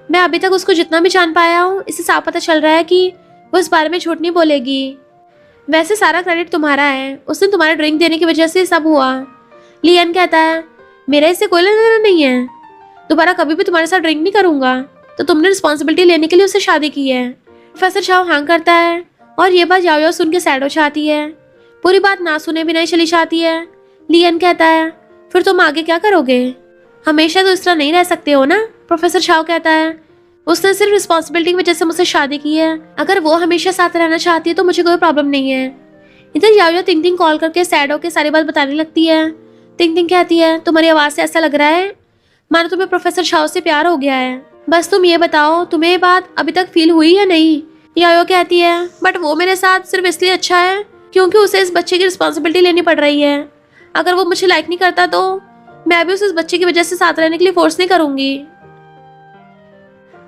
S2: मैं अभी तक उसको जितना भी जान पाया हूँ इससे साफ पता चल रहा है कि वो इस बारे में झूठ नहीं बोलेगी। वैसे सारा क्रेडिट तुम्हारा है, उसने तुम्हारे ड्रिंक देने की वजह से सब हुआ। लियान कहता है मेरा इससे कोई लेना देना नहीं है, दोबारा कभी भी तुम्हारे साथ ड्रिंक नहीं करूंगा। तो तुमने रिस्पॉन्सिबिलिटी लेने के लिए उससे शादी की है। प्रोफेसर शाह हाँ करता है और ये बात यायो सुन के सैड हो जाती है। पूरी बात ना सुने बिना ही चली जाती है। लियान कहता है फिर तुम आगे क्या करोगे? हमेशा तो इस तरह नहीं रह सकते हो ना। प्रोफेसर शाह कहता है उसने सिर्फ रिस्पॉन्सिबिलिटी की वजह से मुझसे शादी की है, अगर वो हमेशा साथ रहना चाहती है तो मुझे कोई प्रॉब्लम नहीं है। इधर यायो तिंग तिंग कॉल करके सैड होकर सारी बात बताने लगती है। तिंग तिंग कहती है तुम्हारी आवाज से ऐसा लग रहा है मानो तुम्हें प्रोफेसर शाह से प्यार हो गया है। बस तुम ये बताओ तुम्हें ये बात अभी तक फील हुई या नहीं? यायो कहती है बट वो मेरे साथ सिर्फ इसलिए अच्छा है क्योंकि उसे इस बच्चे की रिस्पॉन्सिबिलिटी लेनी पड़ रही है। अगर वो मुझे लाइक नहीं करता तो मैं भी उसे इस बच्चे की वजह से साथ रहने के लिए फोर्स नहीं करूंगी।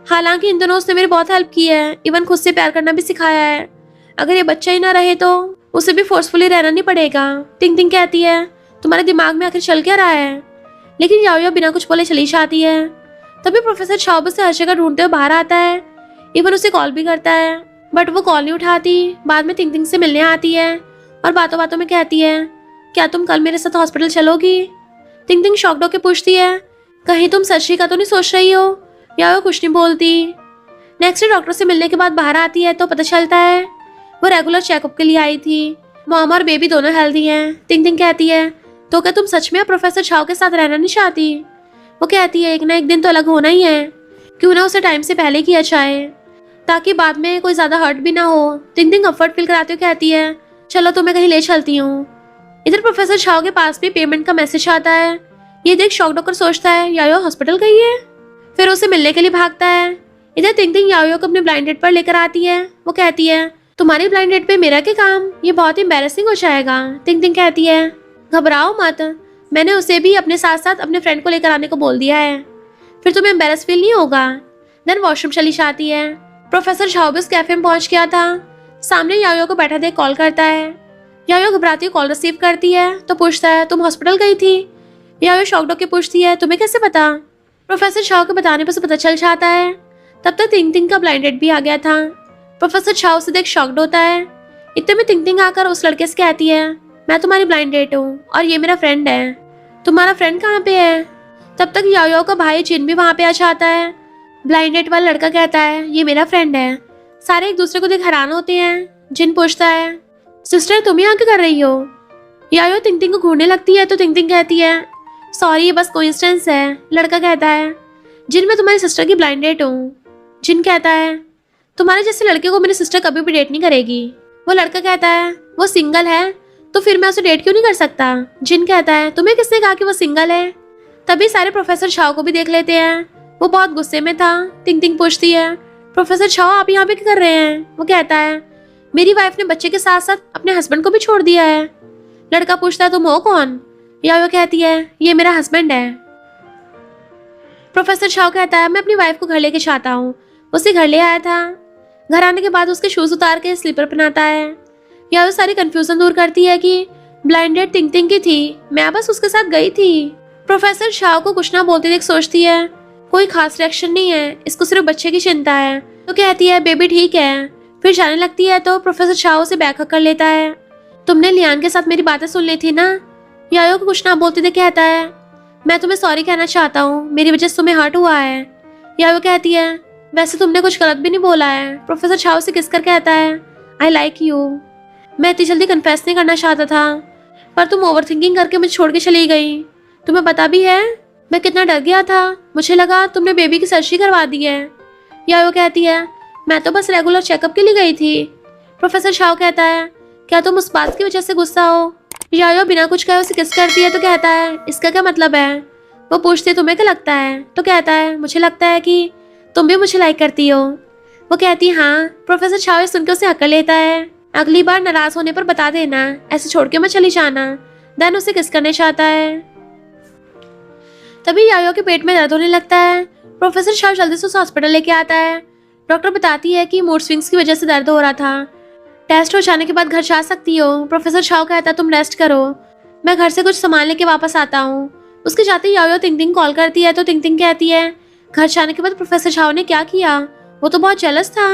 S2: हालांकि इन दोनों उसने मेरी बहुत हेल्प की है, इवन खुद से प्यार करना भी सिखाया है। अगर ये बच्चा ही ना रहे तो उसे भी फोर्सफुली रहना नहीं पड़ेगा। टिंग टिंग कहती है तुम्हारे दिमाग में आखिर चल क्या रहा है? लेकिन याओ बिना कुछ बोले चली जाती है। तभी प्रोफेसर शाह से हर जगह ढूंढते हुए बाहर आता है। इवन उसे कॉल भी करता है बट वो कॉल नहीं उठाती। बाद में टिंग टिंग से मिलने आती है और बातों बातों में कहती है क्या तुम कल मेरे साथ हॉस्पिटल चलोगी? टिंग टिंग शॉक्ड होकर पूछती है कहीं तुम सच्ची का तो नहीं सोच रही हो? याओ कुछ नहीं बोलती। नेक्स्ट डे डॉक्टर से मिलने के बाद बाहर आती है तो पता चलता है वो रेगुलर चेकअप के लिए आई थी। मॉम और बेबी दोनों हेल्दी हैं। टिंग टिंग कहती है तो क्या तुम सच में प्रोफेसर शाह के साथ रहना नहीं चाहती? वो कहती है एक ना एक दिन तो अलग होना ही है, क्यों ना उसे टाइम से पहले किया जाए ताकि बाद में कोई ज्यादा हर्ट भी ना हो। टिंग टिंग अफर्ट फील कराते हुए कहती है चलो तुम्हें कहीं ले चलती हूँ। इधर प्रोफेसर शाह के पास भी पेमेंट का मैसेज आता है। ये देख शॉक होकर सोचता है यायो हॉस्पिटल गई है, फिर उसे मिलने के लिए भागता है। इधर टिंग टिंग यायो को अपने ब्लाइंड डेट पर लेकर आती है। वो कहती है तुम्हारी ब्लाइंड डेट पे मेरा क्या काम, ये बहुत एम्बैरेसिंग हो जाएगा। टिंग टिंग कहती है घबराओ मत, मैंने उसे भी अपने साथ साथ अपने फ्रेंड को लेकर आने को बोल दिया है, फिर तुम्हें एम्बैरेस फील नहीं होगा। देन वॉशरूम चली जाती है। प्रोफेसर शाह भी उस कैफे में पहुंच गया था। सामने यायो को बैठा देख कॉल करता है। यायो घबराती हुई कॉल रिसीव करती है तो पूछता है तुम हॉस्पिटल गई थी? यायो शॉक्ड होकर पूछती है तुम्हें कैसे पता? प्रोफेसर शाह के बताने पर से पता चल जाता है। तब तक तिंग तिंग का ब्लाइंड डेट भी आ गया था। प्रोफेसर छाओ से देख शॉक्ड होता है। इतने में तिंग तिंग आकर उस लड़के से कहती है, मैं तुम्हारी ब्लाइंड डेट हूँ और ये मेरा फ्रेंड है। तुम्हारा फ्रेंड कहाँ पे है? तब तक याओ का भाई जिन भी वहाँ पे आ जाता है। ब्लाइंड डेट वाला लड़का कहता है, ये मेरा फ्रेंड है। सारे एक दूसरे को देख हैरान होते हैं। जिन पूछता है, सिस्टर तुम यहाँ क्या कर रही हो? याओ तिंग तिंग को घूरने लगती है तो तिंग तिंग कहती है, सॉरी ये बस कोइंसिडेंस है। लड़का कहता है, जिन मैं तुम्हारी सिस्टर की ब्लाइंड डेट हूँ। जिन कहता है, तुम्हारे जैसे लड़के को मेरी सिस्टर कभी भी डेट नहीं करेगी। वो लड़का कहता है, वो सिंगल है तो फिर मैं उसे डेट क्यों नहीं कर सकता? जिन कहता है, तुम्हें किसने कहा कि वो सिंगल है? तभी सारे प्रोफेसर छाओ को भी देख लेते हैं। वो बहुत गुस्से में था। तिंग तिंग पूछती है, प्रोफेसर छाओ आप यहाँ पे क्या कर रहे हैं? वो कहता है, मेरी वाइफ ने बच्चे के साथ साथ अपने हस्बैंड को भी छोड़ दिया है। लड़का पूछता है, तुम हो कौन? या वो कहती है, ये मेरा हस्बैंड है। प्रोफेसर छाओ कहता है, मैं अपनी वाइफ को घर लेके चाहता हूँ। उसे घर ले आया था। घर आने के बाद उसके शूज उतार के स्लीपर पहनाता है। या वो सारी कंफ्यूजन दूर करती है कि ब्लाइंड डेट तिंग तिंग की थी, मैं बस उसके साथ गई थी। प्रोफेसर छाओ को कुछ ना बोलते देख सोचती है, कोई खास रिएक्शन नहीं है, इसको सिर्फ बच्चे की चिंता है। तो कहती है, बेबी ठीक है। फिर जाने लगती है तो प्रोफेसर छाओ से बैक हक कर लेता है। तुमने लियान के साथ मेरी बातें सुन ली थी ना? याओ को कुछ ना बोलते देख कहता है, मैं तुम्हें सॉरी कहना चाहता हूँ, मेरी वजह से तुम्हें हर्ट हुआ है। याओ कहती है, वैसे तुमने कुछ गलत भी नहीं बोला है। प्रोफेसर छाओ से किस कर कहता है, आई लाइक यू। मैं इतनी जल्दी कन्फेस नहीं करना चाहता था, पर तुम ओवर थिंकिंग करके मुझे छोड़ के चली गई। तुम्हें पता भी है मैं कितना डर गया था, मुझे लगा तुमने बेबी की सर्जरी करवा दी है। या वो कहती है, मैं तो बस रेगुलर चेकअप के लिए गई थी। प्रोफेसर छाओ कहता है, क्या तुम उस बात की वजह से गुस्सा हो? यायो बिना कुछ कहे उसे किस करती है तो कहता है, इसका क्या मतलब है? वो पूछती, तुम्हें क्या लगता है? तो कहता है, मुझे लगता है कि तुम भी मुझे लाइक करती हो। वो कहती है, हाँ। प्रोफेसर छाओ सुनकर उसे हक्का लेता है, अगली बार नाराज होने पर बता देना, ऐसे छोड़ के मत चली जाना। देन उसे किस करने चाहता है। तभी यायो के पेट में दर्द होने लगता है। प्रोफेसर छाओ जल्दी से उसे हॉस्पिटल लेके आता है। डॉक्टर बताती है कि मूड स्विंग्स की वजह से दर्द हो रहा था, टेस्ट हो जाने के बाद घर जा सकती हो। प्रोफेसर छाओ कहता है, तुम रेस्ट करो, मैं घर से कुछ सामान लेके वापस आता हूँ। उसके जाते ही यायो तिंग तिंग कॉल करती है तो तिंग तिंग कहती है, घर जाने के बाद प्रोफेसर छाओ ने क्या किया? वो तो बहुत जेलस था।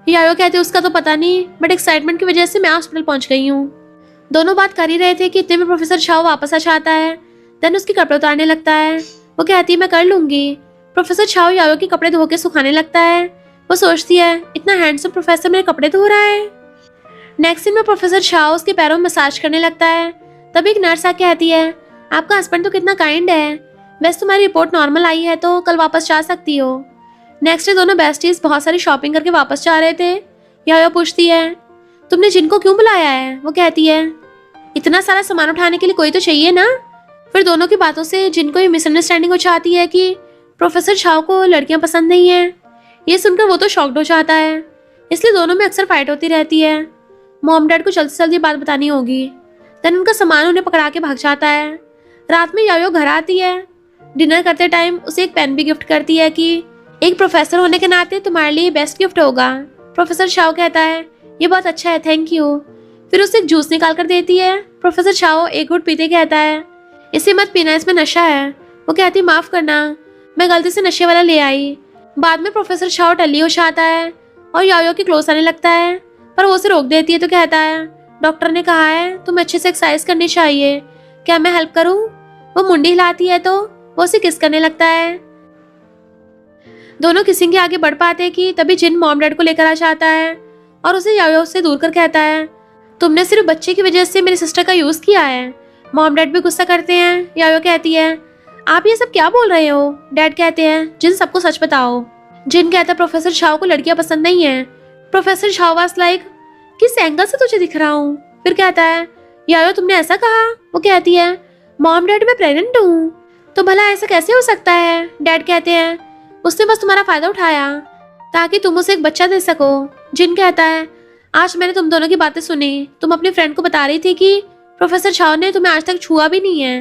S2: यायो कहती है, उसका तो पता नहीं, बट एक्साइटमेंट की वजह से मैं हॉस्पिटल पहुंच गई हूँ। दोनों बात कर ही रहे थे कि इतने में प्रोफेसर छाओ वापस आ जाता है। देन उसके कपड़े उतारने लगता है। वो कहती है, मैं कर लूंगी। प्रोफेसर छाओ यायो के कपड़े धो के सुखाने लगता है। वो सोचती है, इतना हैंडसम प्रोफेसर मेरे कपड़े धो रहा है। नेक्स्ट सीन में प्रोफेसर छाओ उसके पैरों में मसाज करने लगता है। तभी एक नर्स आके कहती है, आपका हस्बैंड तो कितना काइंड है, वैसे तुम्हारी रिपोर्ट नॉर्मल आई है तो कल वापस जा सकती हो। नेक्स्ट डे दोनों बेस्टीज बहुत सारी शॉपिंग करके वापस जा रहे थे। यायो पूछती है, तुमने जिनको क्यों बुलाया है? वो कहती है, इतना सारा सामान उठाने के लिए कोई तो चाहिए ना। फिर दोनों की बातों से जिनको ये मिसअंडरस्टैंडिंग हो जाती है कि प्रोफेसर छाओ को लड़कियां पसंद नहीं है। ये सुनकर वो तो शॉक्ड हो जाता है, इसलिए दोनों में अक्सर फाइट होती रहती है। मॉम डैड को जल्दी से जल्दी बात बतानी होगी। देन उनका सामान उन्हें पकड़ा के भाग जाता है। रात में यायो घर आती है। डिनर करते टाइम उसे एक पेन भी गिफ्ट करती है कि एक प्रोफेसर होने के नाते तुम्हारे लिए बेस्ट गिफ्ट होगा। प्रोफेसर छाओ कहता है, ये बहुत अच्छा है, थैंक यू। फिर उसे एक जूस निकाल कर देती है। प्रोफेसर छाओ एक घूंट पीते कहता है, इसे मत पीना, इसमें नशा है। वो कहती, माफ करना, मैं गलती से नशे वाला ले आई। बाद में प्रोफेसर छाओ टल्ली हो जाता है और यायो के क्लोज आने लगता है, पर वो उसे रोक देती है तो कहता है, डॉक्टर ने कहा है तुम अच्छे से एक्सरसाइज करनी चाहिए, क्या मैं हेल्प करूं? वो मुंडी हिलाती है तो वो उसे किस करने लगता है। दोनों किसिंग के आगे बढ़ पाते कि तभी जिन मॉम डैड को लेकर आ जाता है और उसे यायो से दूर कर कहता है, तुमने सिर्फ बच्चे की वजह से मेरी सिस्टर का यूज किया है। मॉम डैड भी गुस्सा करते हैं। यायो कहती है, आप ये सब क्या बोल रहे हो? डैड कहते हैं, जिन सबको सच बताओ। जिन कहता है, प्रोफेसर छाओ को लड़कियां पसंद नहीं है। प्रोफेसर छाओ वाज लाइक, किस एंगल से तुझे दिख रहा हूँ? फिर कहता है, यायो तुमने ऐसा कहा? वो कहती है, मॉम डैड मैं प्रेग्नेंट हूँ। तो भला ऐसा कैसे हो सकता है? डैड कहते हैं, उसने बस तुम्हारा फायदा उठाया ताकि तुम उसे एक बच्चा दे सको। जिन कहता है, आज मैंने तुम दोनों की बातें सुनी, तुम अपनी फ्रेंड को बता रही थी कि प्रोफेसर छाओ ने तुम्हें आज तक छुआ भी नहीं है,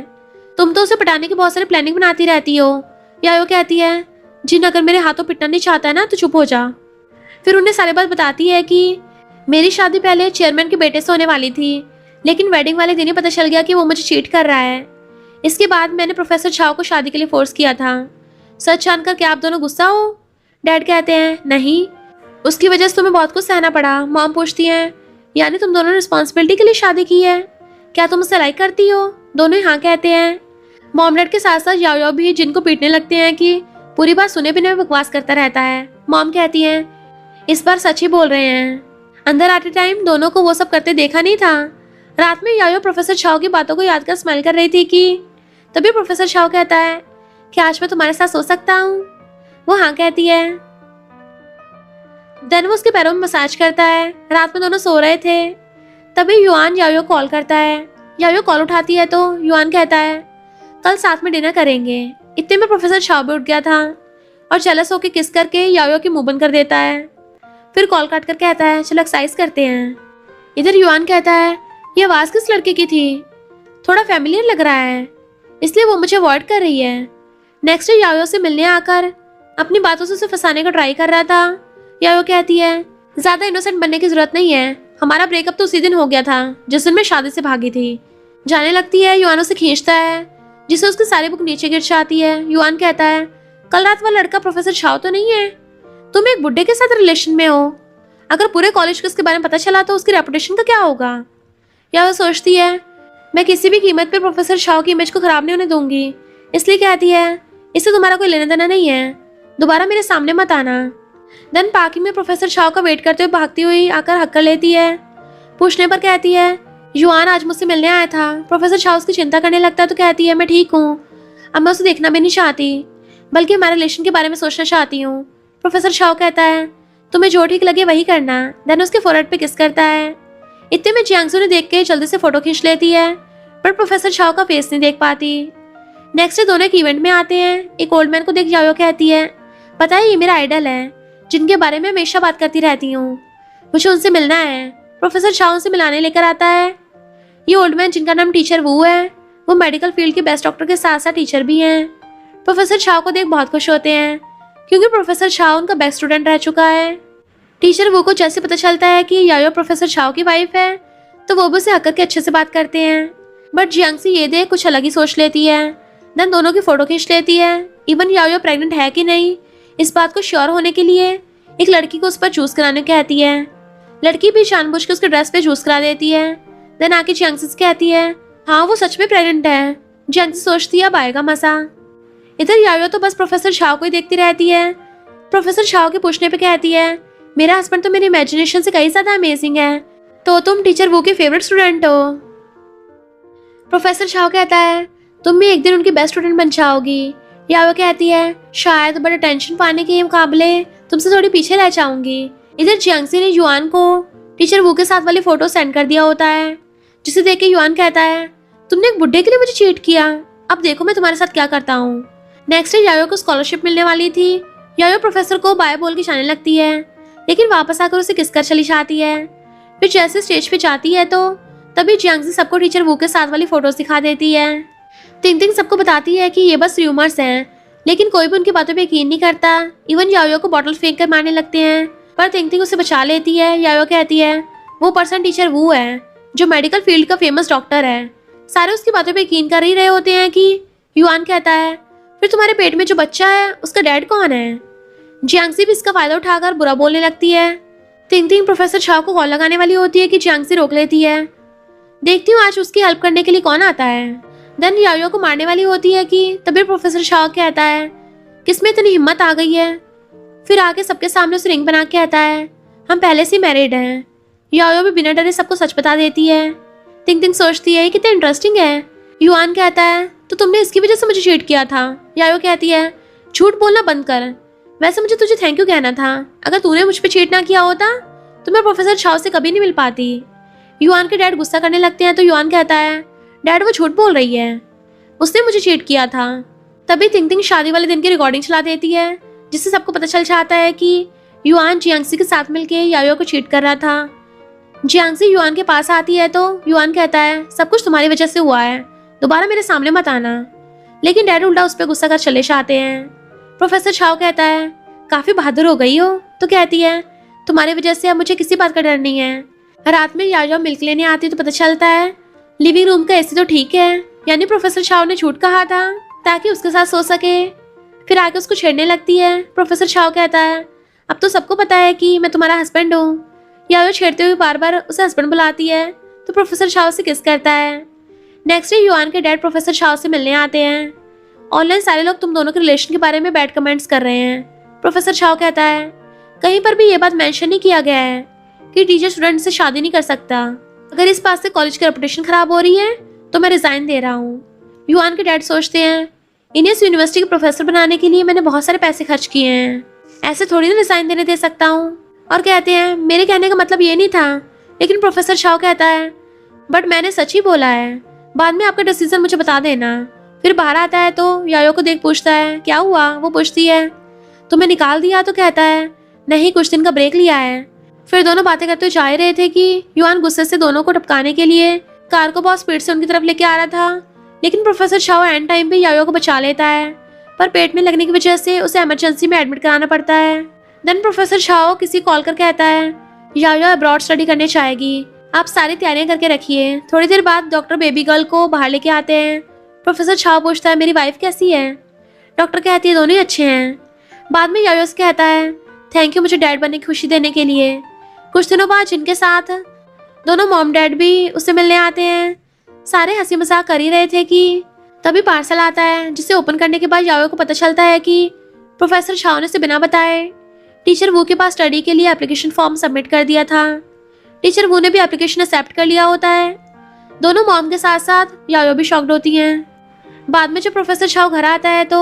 S2: तुम तो उसे पटाने की बहुत सारी प्लानिंग बनाती रहती हो। यायो कहती है, जिन अगर मेरे हाथों पिटना नहीं चाहता है ना तो चुप हो जा। फिर उन्हें सारी बात बताती है कि मेरी शादी पहले चेयरमैन के बेटे से होने वाली थी, लेकिन वेडिंग वाले दिन ही पता चल गया कि वो मुझे चीट कर रहा है। इसके बाद मैंने प्रोफेसर छाओ को शादी के लिए फोर्स किया था। सच जानकर क्या आप दोनों गुस्सा हो? डैड कहते हैं नहीं, उसकी वजह से तुम्हें बहुत कुछ सहना पड़ा। मॉम पूछती हैं यानी तुम दोनों ने रिस्पॉन्सिबिलिटी के लिए शादी की है, क्या तुम उसे लाइक करती हो? दोनों ही हाँ कहते हैं। मॉम डैड के साथ साथ याओ भी जिनको पीटने लगते हैं कि पूरी बात सुने बिना बकवास करता रहता है। मॉम कहती हैं इस बार सच ही बोल रहे हैं। अंदर आते टाइम दोनों को वो सब करते देखा नहीं था। रात में याओ प्रोफेसर छाओ की बातों को याद कर स्माइल कर रही थी कि तभी प्रोफेसर छाओ कहता है कि आज मैं तुम्हारे साथ सो सकता हूँ? वो हाँ कहती है। देन वो उसके पैरों में मसाज करता है। रात में दोनों सो रहे थे, तभी युआन याओ कॉल करता है। याओ कॉल उठाती है तो युआन कहता है कल साथ में डिनर करेंगे। इतने में प्रोफेसर छाओ भी उठ गया था और जेलस होकर किस करके याओ की मुंह बंद कर देता है। फिर कॉल काट कर कहता है चलो एक्सरसाइज करते हैं। इधर युआन कहता है ये आवाज किस लड़के की थी, थोड़ा फैमिलियर लग रहा है, इसलिए वो मुझे अवॉइड कर रही है। नेक्स्ट डे याओ से मिलने आकर अपनी बातों से उसे फंसाने का ट्राई कर रहा था। याओ कहती है ज्यादा इनोसेंट बनने की जरूरत नहीं है, हमारा ब्रेकअप तो उसी दिन हो गया था जिस दिन मैं शादी से भागी थी। जाने लगती है, युआन उसे खींचता है जिससे उसकी सारी बुक नीचे गिर जाती है। युआन कहता है कल रात वाला लड़का प्रोफेसर छाओ तो नहीं है? तुम एक बुड्ढे के साथ रिलेशन में हो, अगर पूरे कॉलेज को इसके बारे में पता चला तो उसकी रेपुटेशन का क्या होगा? या वो सोचती है मैं किसी भी कीमत पे प्रोफेसर छाओ की इमेज को खराब नहीं होने दूंगी, इसलिए कहती है इससे तुम्हारा कोई लेना देना नहीं है, दोबारा मेरे सामने मत आना। देन पार्किंग में प्रोफेसर छाओ का वेट करते हुए भागती हुई आकर हक कर लेती है। पूछने पर कहती है युआन आज मुझसे मिलने आया था। प्रोफेसर छाओ उसकी चिंता करने लगता है तो कहती है मैं ठीक हूँ, अब मैं उसे देखना भी नहीं चाहती, बल्कि हमारे रिलेशन के बारे में सोचना चाहती हूँ। प्रोफेसर छाओ कहता है तुम्हें जो ठीक लगे वही करना। देन उसके फोरहेड पे किस करता है। इतने में जियांगसू ने देख के जल्दी से फोटो खींच लेती है, पर प्रोफेसर छाओ का फेस नहीं देख पाती। नेक्स्ट डे दोनों एक इवेंट में आते हैं। एक ओल्ड मैन को देख याओ कहती है पता है ये मेरा आइडल है जिनके बारे में हमेशा बात करती रहती हूँ, मुझे उनसे मिलना है। प्रोफेसर छाओ उनसे मिलाने लेकर आता है। ये ओल्ड मैन जिनका नाम टीचर वू है, वो मेडिकल फील्ड के बेस्ट डॉक्टर के साथ साथ टीचर भी हैं। प्रोफेसर छाओ को देख बहुत खुश होते हैं क्योंकि प्रोफेसर छाओ उनका बेस्ट स्टूडेंट रह चुका है। टीचर वू को जैसे पता चलता है कि याओ प्रोफेसर छाओ की वाइफ है तो वो भी उसे हक करके अच्छे से बात करते हैं, बट जियांगसी ये देख कुछ अलग ही सोच लेती है। देन दोनों की फोटो खींच लेती है। इवन याओ प्रेग्नेंट है कि नहीं इस बात को श्योर होने के लिए एक लड़की को उस पर चूज कराने कहती है। लड़की भी जानबूझ के उसके ड्रेस पे चूज करा देती है। देन आके जियांगसी से कहती है हाँ वो सच में प्रेग्नेंट है। जियांगसी सोचती है अब आएगा मजा। इधर याओ तो बस प्रोफेसर छाओ को ही देखती रहती है। प्रोफेसर छाओ के पूछने पे कहती है मेरा हस्बैंड तो मेरी इमेजिनेशन से कहीं ज्यादा अमेजिंग है, तो तुम टीचर वो के फेवरेट स्टूडेंट हो। प्रोफेसर छाओ कहता है तुम भी एक दिन उनकी बेस्ट स्टूडेंट बन जाओगी। याओ कहती है शायद बड़े टेंशन पाने के मुकाबले तुमसे थोड़ी पीछे रह जाऊंगी। इधर जियांगसी ने युआन को टीचर वू के साथ वाली फोटो सेंड कर दिया होता है, जिसे देख के युआन कहता है तुमने एक बुड्ढे के लिए मुझे चीट किया, अब देखो मैं तुम्हारे साथ क्या करता हूँ। नेक्स्ट डे याओ को स्कॉलरशिप मिलने वाली थी। याओ प्रोफेसर को बाय बोल के जाने लगती है, लेकिन वापस आकर उसे किस कर चली जाती है। फिर जैसे स्टेज पे जाती है तो तभी जियांगसी सबको टीचर वू के साथ वाली फोटोज दिखा देती है। तिंग तिंग सबको बताती है कि ये बस र्यूमर्स हैं, लेकिन कोई भी उनकी बातों पे यकीन नहीं करता। इवन याओ को बॉटल फेंक कर मारने लगते हैं, पर तिंग तिंग उसे बचा लेती है। याओ कहती है वो पर्सन टीचर वू है जो मेडिकल फील्ड का फेमस डॉक्टर है। सारे उसकी बातों पे यकीन कर ही रहे होते हैं कि युआन कहता है फिर तुम्हारे पेट में जो बच्चा है उसका डैड कौन है। जियांगसी भी इसका फायदा उठाकर बुरा बोलने लगती है। तिंग तिंग प्रोफेसर छाओ को कॉल लगाने वाली होती है कि जियांगसी रोक लेती है। देखती हूँ आज उसकी हेल्प करने के लिए कौन आता है। देन याओ को मारने वाली होती है कि तभी प्रोफेसर छाओ कहता है किसमें इतनी हिम्मत आ गई है। फिर आके सबके सामने उसे रिंग बना के कहता है हम पहले से मैरिड हैं। याओ भी बिना डरे सबको सच बता देती है। तिंग तिंग सोचती है कितना इंटरेस्टिंग है। युआन कहता है तो तुमने इसकी वजह से मुझे चीट किया था। याओ कहती है झूठ बोलना बंद कर, वैसे मुझे तुझे थैंक यू कहना था, अगर तूने मुझ पे चीट ना किया होता तो मैं प्रोफेसर छाओ से कभी नहीं मिल पाती। युआन के डैड गुस्सा करने लगते हैं तो युआन कहता है डैड वो झूठ बोल रही है, उसने मुझे चीट किया था। तभी तिंग तिंग शादी वाले दिन की रिकॉर्डिंग चला देती है, जिससे सबको पता चल जाता है कि युआन जियांगसी के साथ मिलके याओ को चीट कर रहा था। जियांगसी युआन के पास आती है तो युआन कहता है सब कुछ तुम्हारी वजह से हुआ है, दोबारा मेरे सामने मत आना। लेकिन डैड उल्टा उस पर गुस्सा कर चले जाते हैं। प्रोफेसर छाओ कहता है काफी बहादुर हो गई हो। तो कहती है तुम्हारी वजह से अब मुझे किसी बात का डर नहीं है। रात में याओ मिल्क लेने आती तो पता चलता है लिविंग रूम का एसी तो ठीक है, यानी प्रोफेसर छाओ ने झूठ कहा था ताकि उसके साथ सो सके। फिर आके उसको छेड़ने लगती है। प्रोफेसर शाओ कहता है अब तो सबको पता है कि मैं तुम्हारा हस्बैंड हूँ। यायो छेड़ते हुए बार बार उसे हस्बैंड बुलाती है तो प्रोफेसर शाओ से किस करता है। नेक्स्ट डे युआन के डैड प्रोफेसर शाओ से मिलने आते हैं। ऑनलाइन सारे लोग तुम दोनों के रिलेशन के बारे में बैड कमेंट्स कर रहे हैं। प्रोफेसर शाओ कहता है कहीं पर भी ये बात मेंशन नहीं किया गया है कि टीचर स्टूडेंट से शादी नहीं कर सकता। अगर इस बात से कॉलेज की रेपुटेशन खराब हो रही है तो मैं रिजाइन दे रहा हूँ। युआन के डैड सोचते हैं इन्हें इस यूनिवर्सिटी के प्रोफेसर बनाने के लिए मैंने बहुत सारे पैसे खर्च किए हैं, ऐसे थोड़ी ना रिजाइन देने दे सकता हूँ। और कहते हैं मेरे कहने का मतलब ये नहीं था। लेकिन प्रोफेसर शाओ कहता है बट मैंने सच ही बोला है, बाद में आपका डिसीजन मुझे बता देना। फिर बाहर आता है तो यायो को देख पूछता है क्या हुआ। वो पूछती है तुम्हें निकाल दिया। तो कहता है नहीं, कुछ दिन का ब्रेक लिया है। फिर दोनों बातें करते हुए जा ही रहे थे कि युआन गुस्से से दोनों को टपकाने के लिए कार को बहुत स्पीड से उनकी तरफ लेके आ रहा था। लेकिन प्रोफेसर शाओ एंड टाइम पे यायो को बचा लेता है, पर पेट में लगने की वजह से उसे इमरजेंसी में एडमिट कराना पड़ता है। देन प्रोफेसर शाओ किसी कॉल कर कहता है यायो अब्रॉड स्टडी करने चाहेगी, आप सारी तैयारियां करके रखिए। थोड़ी देर बाद डॉक्टर बेबी गर्ल को बाहर लेके आते हैं। प्रोफेसर शाओ पूछता है मेरी वाइफ कैसी है। डॉक्टर कहती है दोनों ही अच्छे हैं। बाद में यायो से कहता है थैंक यू मुझे डैड बनने की खुशी देने के लिए। कुछ दिनों बाद जिनके साथ दोनों मॉम डैड भी उससे मिलने आते हैं। सारे हंसी मजाक कर ही रहे थे कि तभी पार्सल आता है, जिसे ओपन करने के बाद यायो को पता चलता है कि प्रोफेसर शाओ ने उसे बिना बताए टीचर वू के पास स्टडी के लिए एप्लीकेशन फॉर्म सबमिट कर दिया था। टीचर वू ने भी एप्लीकेशन एक्सेप्ट कर लिया होता है। दोनों मॉम के साथ साथ यायो भी शॉक्ड होती हैं। बाद में जब प्रोफेसर शाओ घर आता है तो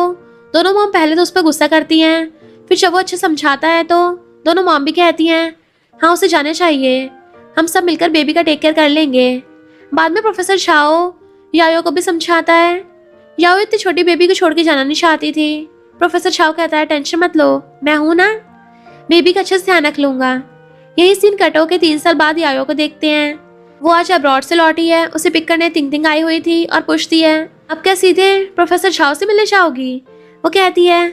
S2: दोनों मॉम पहले तो उस पर गुस्सा करती हैं, फिर जब वो अच्छे समझाता है तो दोनों मॉम भी कहती हैं हाँ उसे जाना चाहिए, हम सब मिलकर बेबी का टेक केयर कर लेंगे। बाद में प्रोफेसर शाओ यायो को भी समझाता है। यायो इतनी छोटी बेबी को छोड़ के जाना नहीं चाहती थी। प्रोफेसर शाओ कहता है टेंशन मत लो, मैं हूं ना, बेबी का अच्छे से ध्यान रख लूंगा। यही सीन कट होके 3 साल बाद यायो को देखते हैं। वो आज अब्रॉड से लौटी है, उसे पिक करने तिंग तिंग आई हुई थी और पूछती है अब क्या सीधे प्रोफेसर शाओ से मिलने चाहोगी। वो कहती है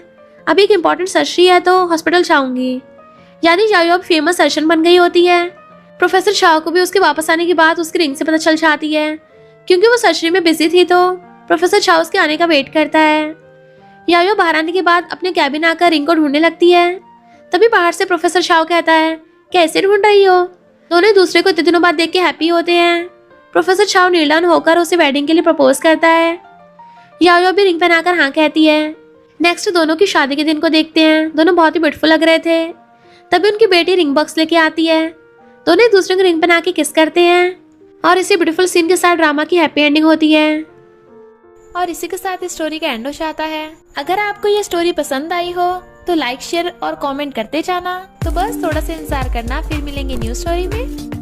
S2: अभी एक इम्पोर्टेंट सर्जरी है तो हॉस्पिटल जाऊंगी। यानी यायो अब फेमस सर्जन बन गई होती है। प्रोफेसर शाओ को भी उसके वापस आने की बात उसकी रिंग से पता चल जाती है। क्योंकि वो सर्जरी में बिजी थी तो प्रोफेसर शाओ उसके आने का वेट करता है। यायो बाहर आने के बाद अपने कैबिन आकर रिंग को ढूंढने लगती है। तभी बाहर से प्रोफेसर शाओ कहता है कैसे ढूंढ रही हो। दोनों एक दूसरे को इतने दिनों बाद देख के हैप्पी होते हैं। प्रोफेसर शाओ नील डाउन होकर उसे वेडिंग के लिए प्रपोज करता है। यायो भी रिंग पहनाकर हाँ कहती है। नेक्स्ट दोनों की शादी के दिन को देखते हैं। दोनों बहुत ही ब्यूटीफुल लग रहे थे। तभी उनकी बेटी रिंग बॉक्स लेके आती है। दोनों एक दूसरे को रिंग पहना के किस करते हैं और इसी ब्यूटीफुल सीन के साथ ड्रामा की हैप्पी एंडिंग होती है।
S1: और इसी के साथ इस स्टोरी का एंड हो जाता है। अगर आपको ये स्टोरी पसंद आई हो तो लाइक शेयर और कमेंट करते जाना। तो बस थोड़ा सा इंतजार करना, फिर मिलेंगे न्यू स्टोरी में।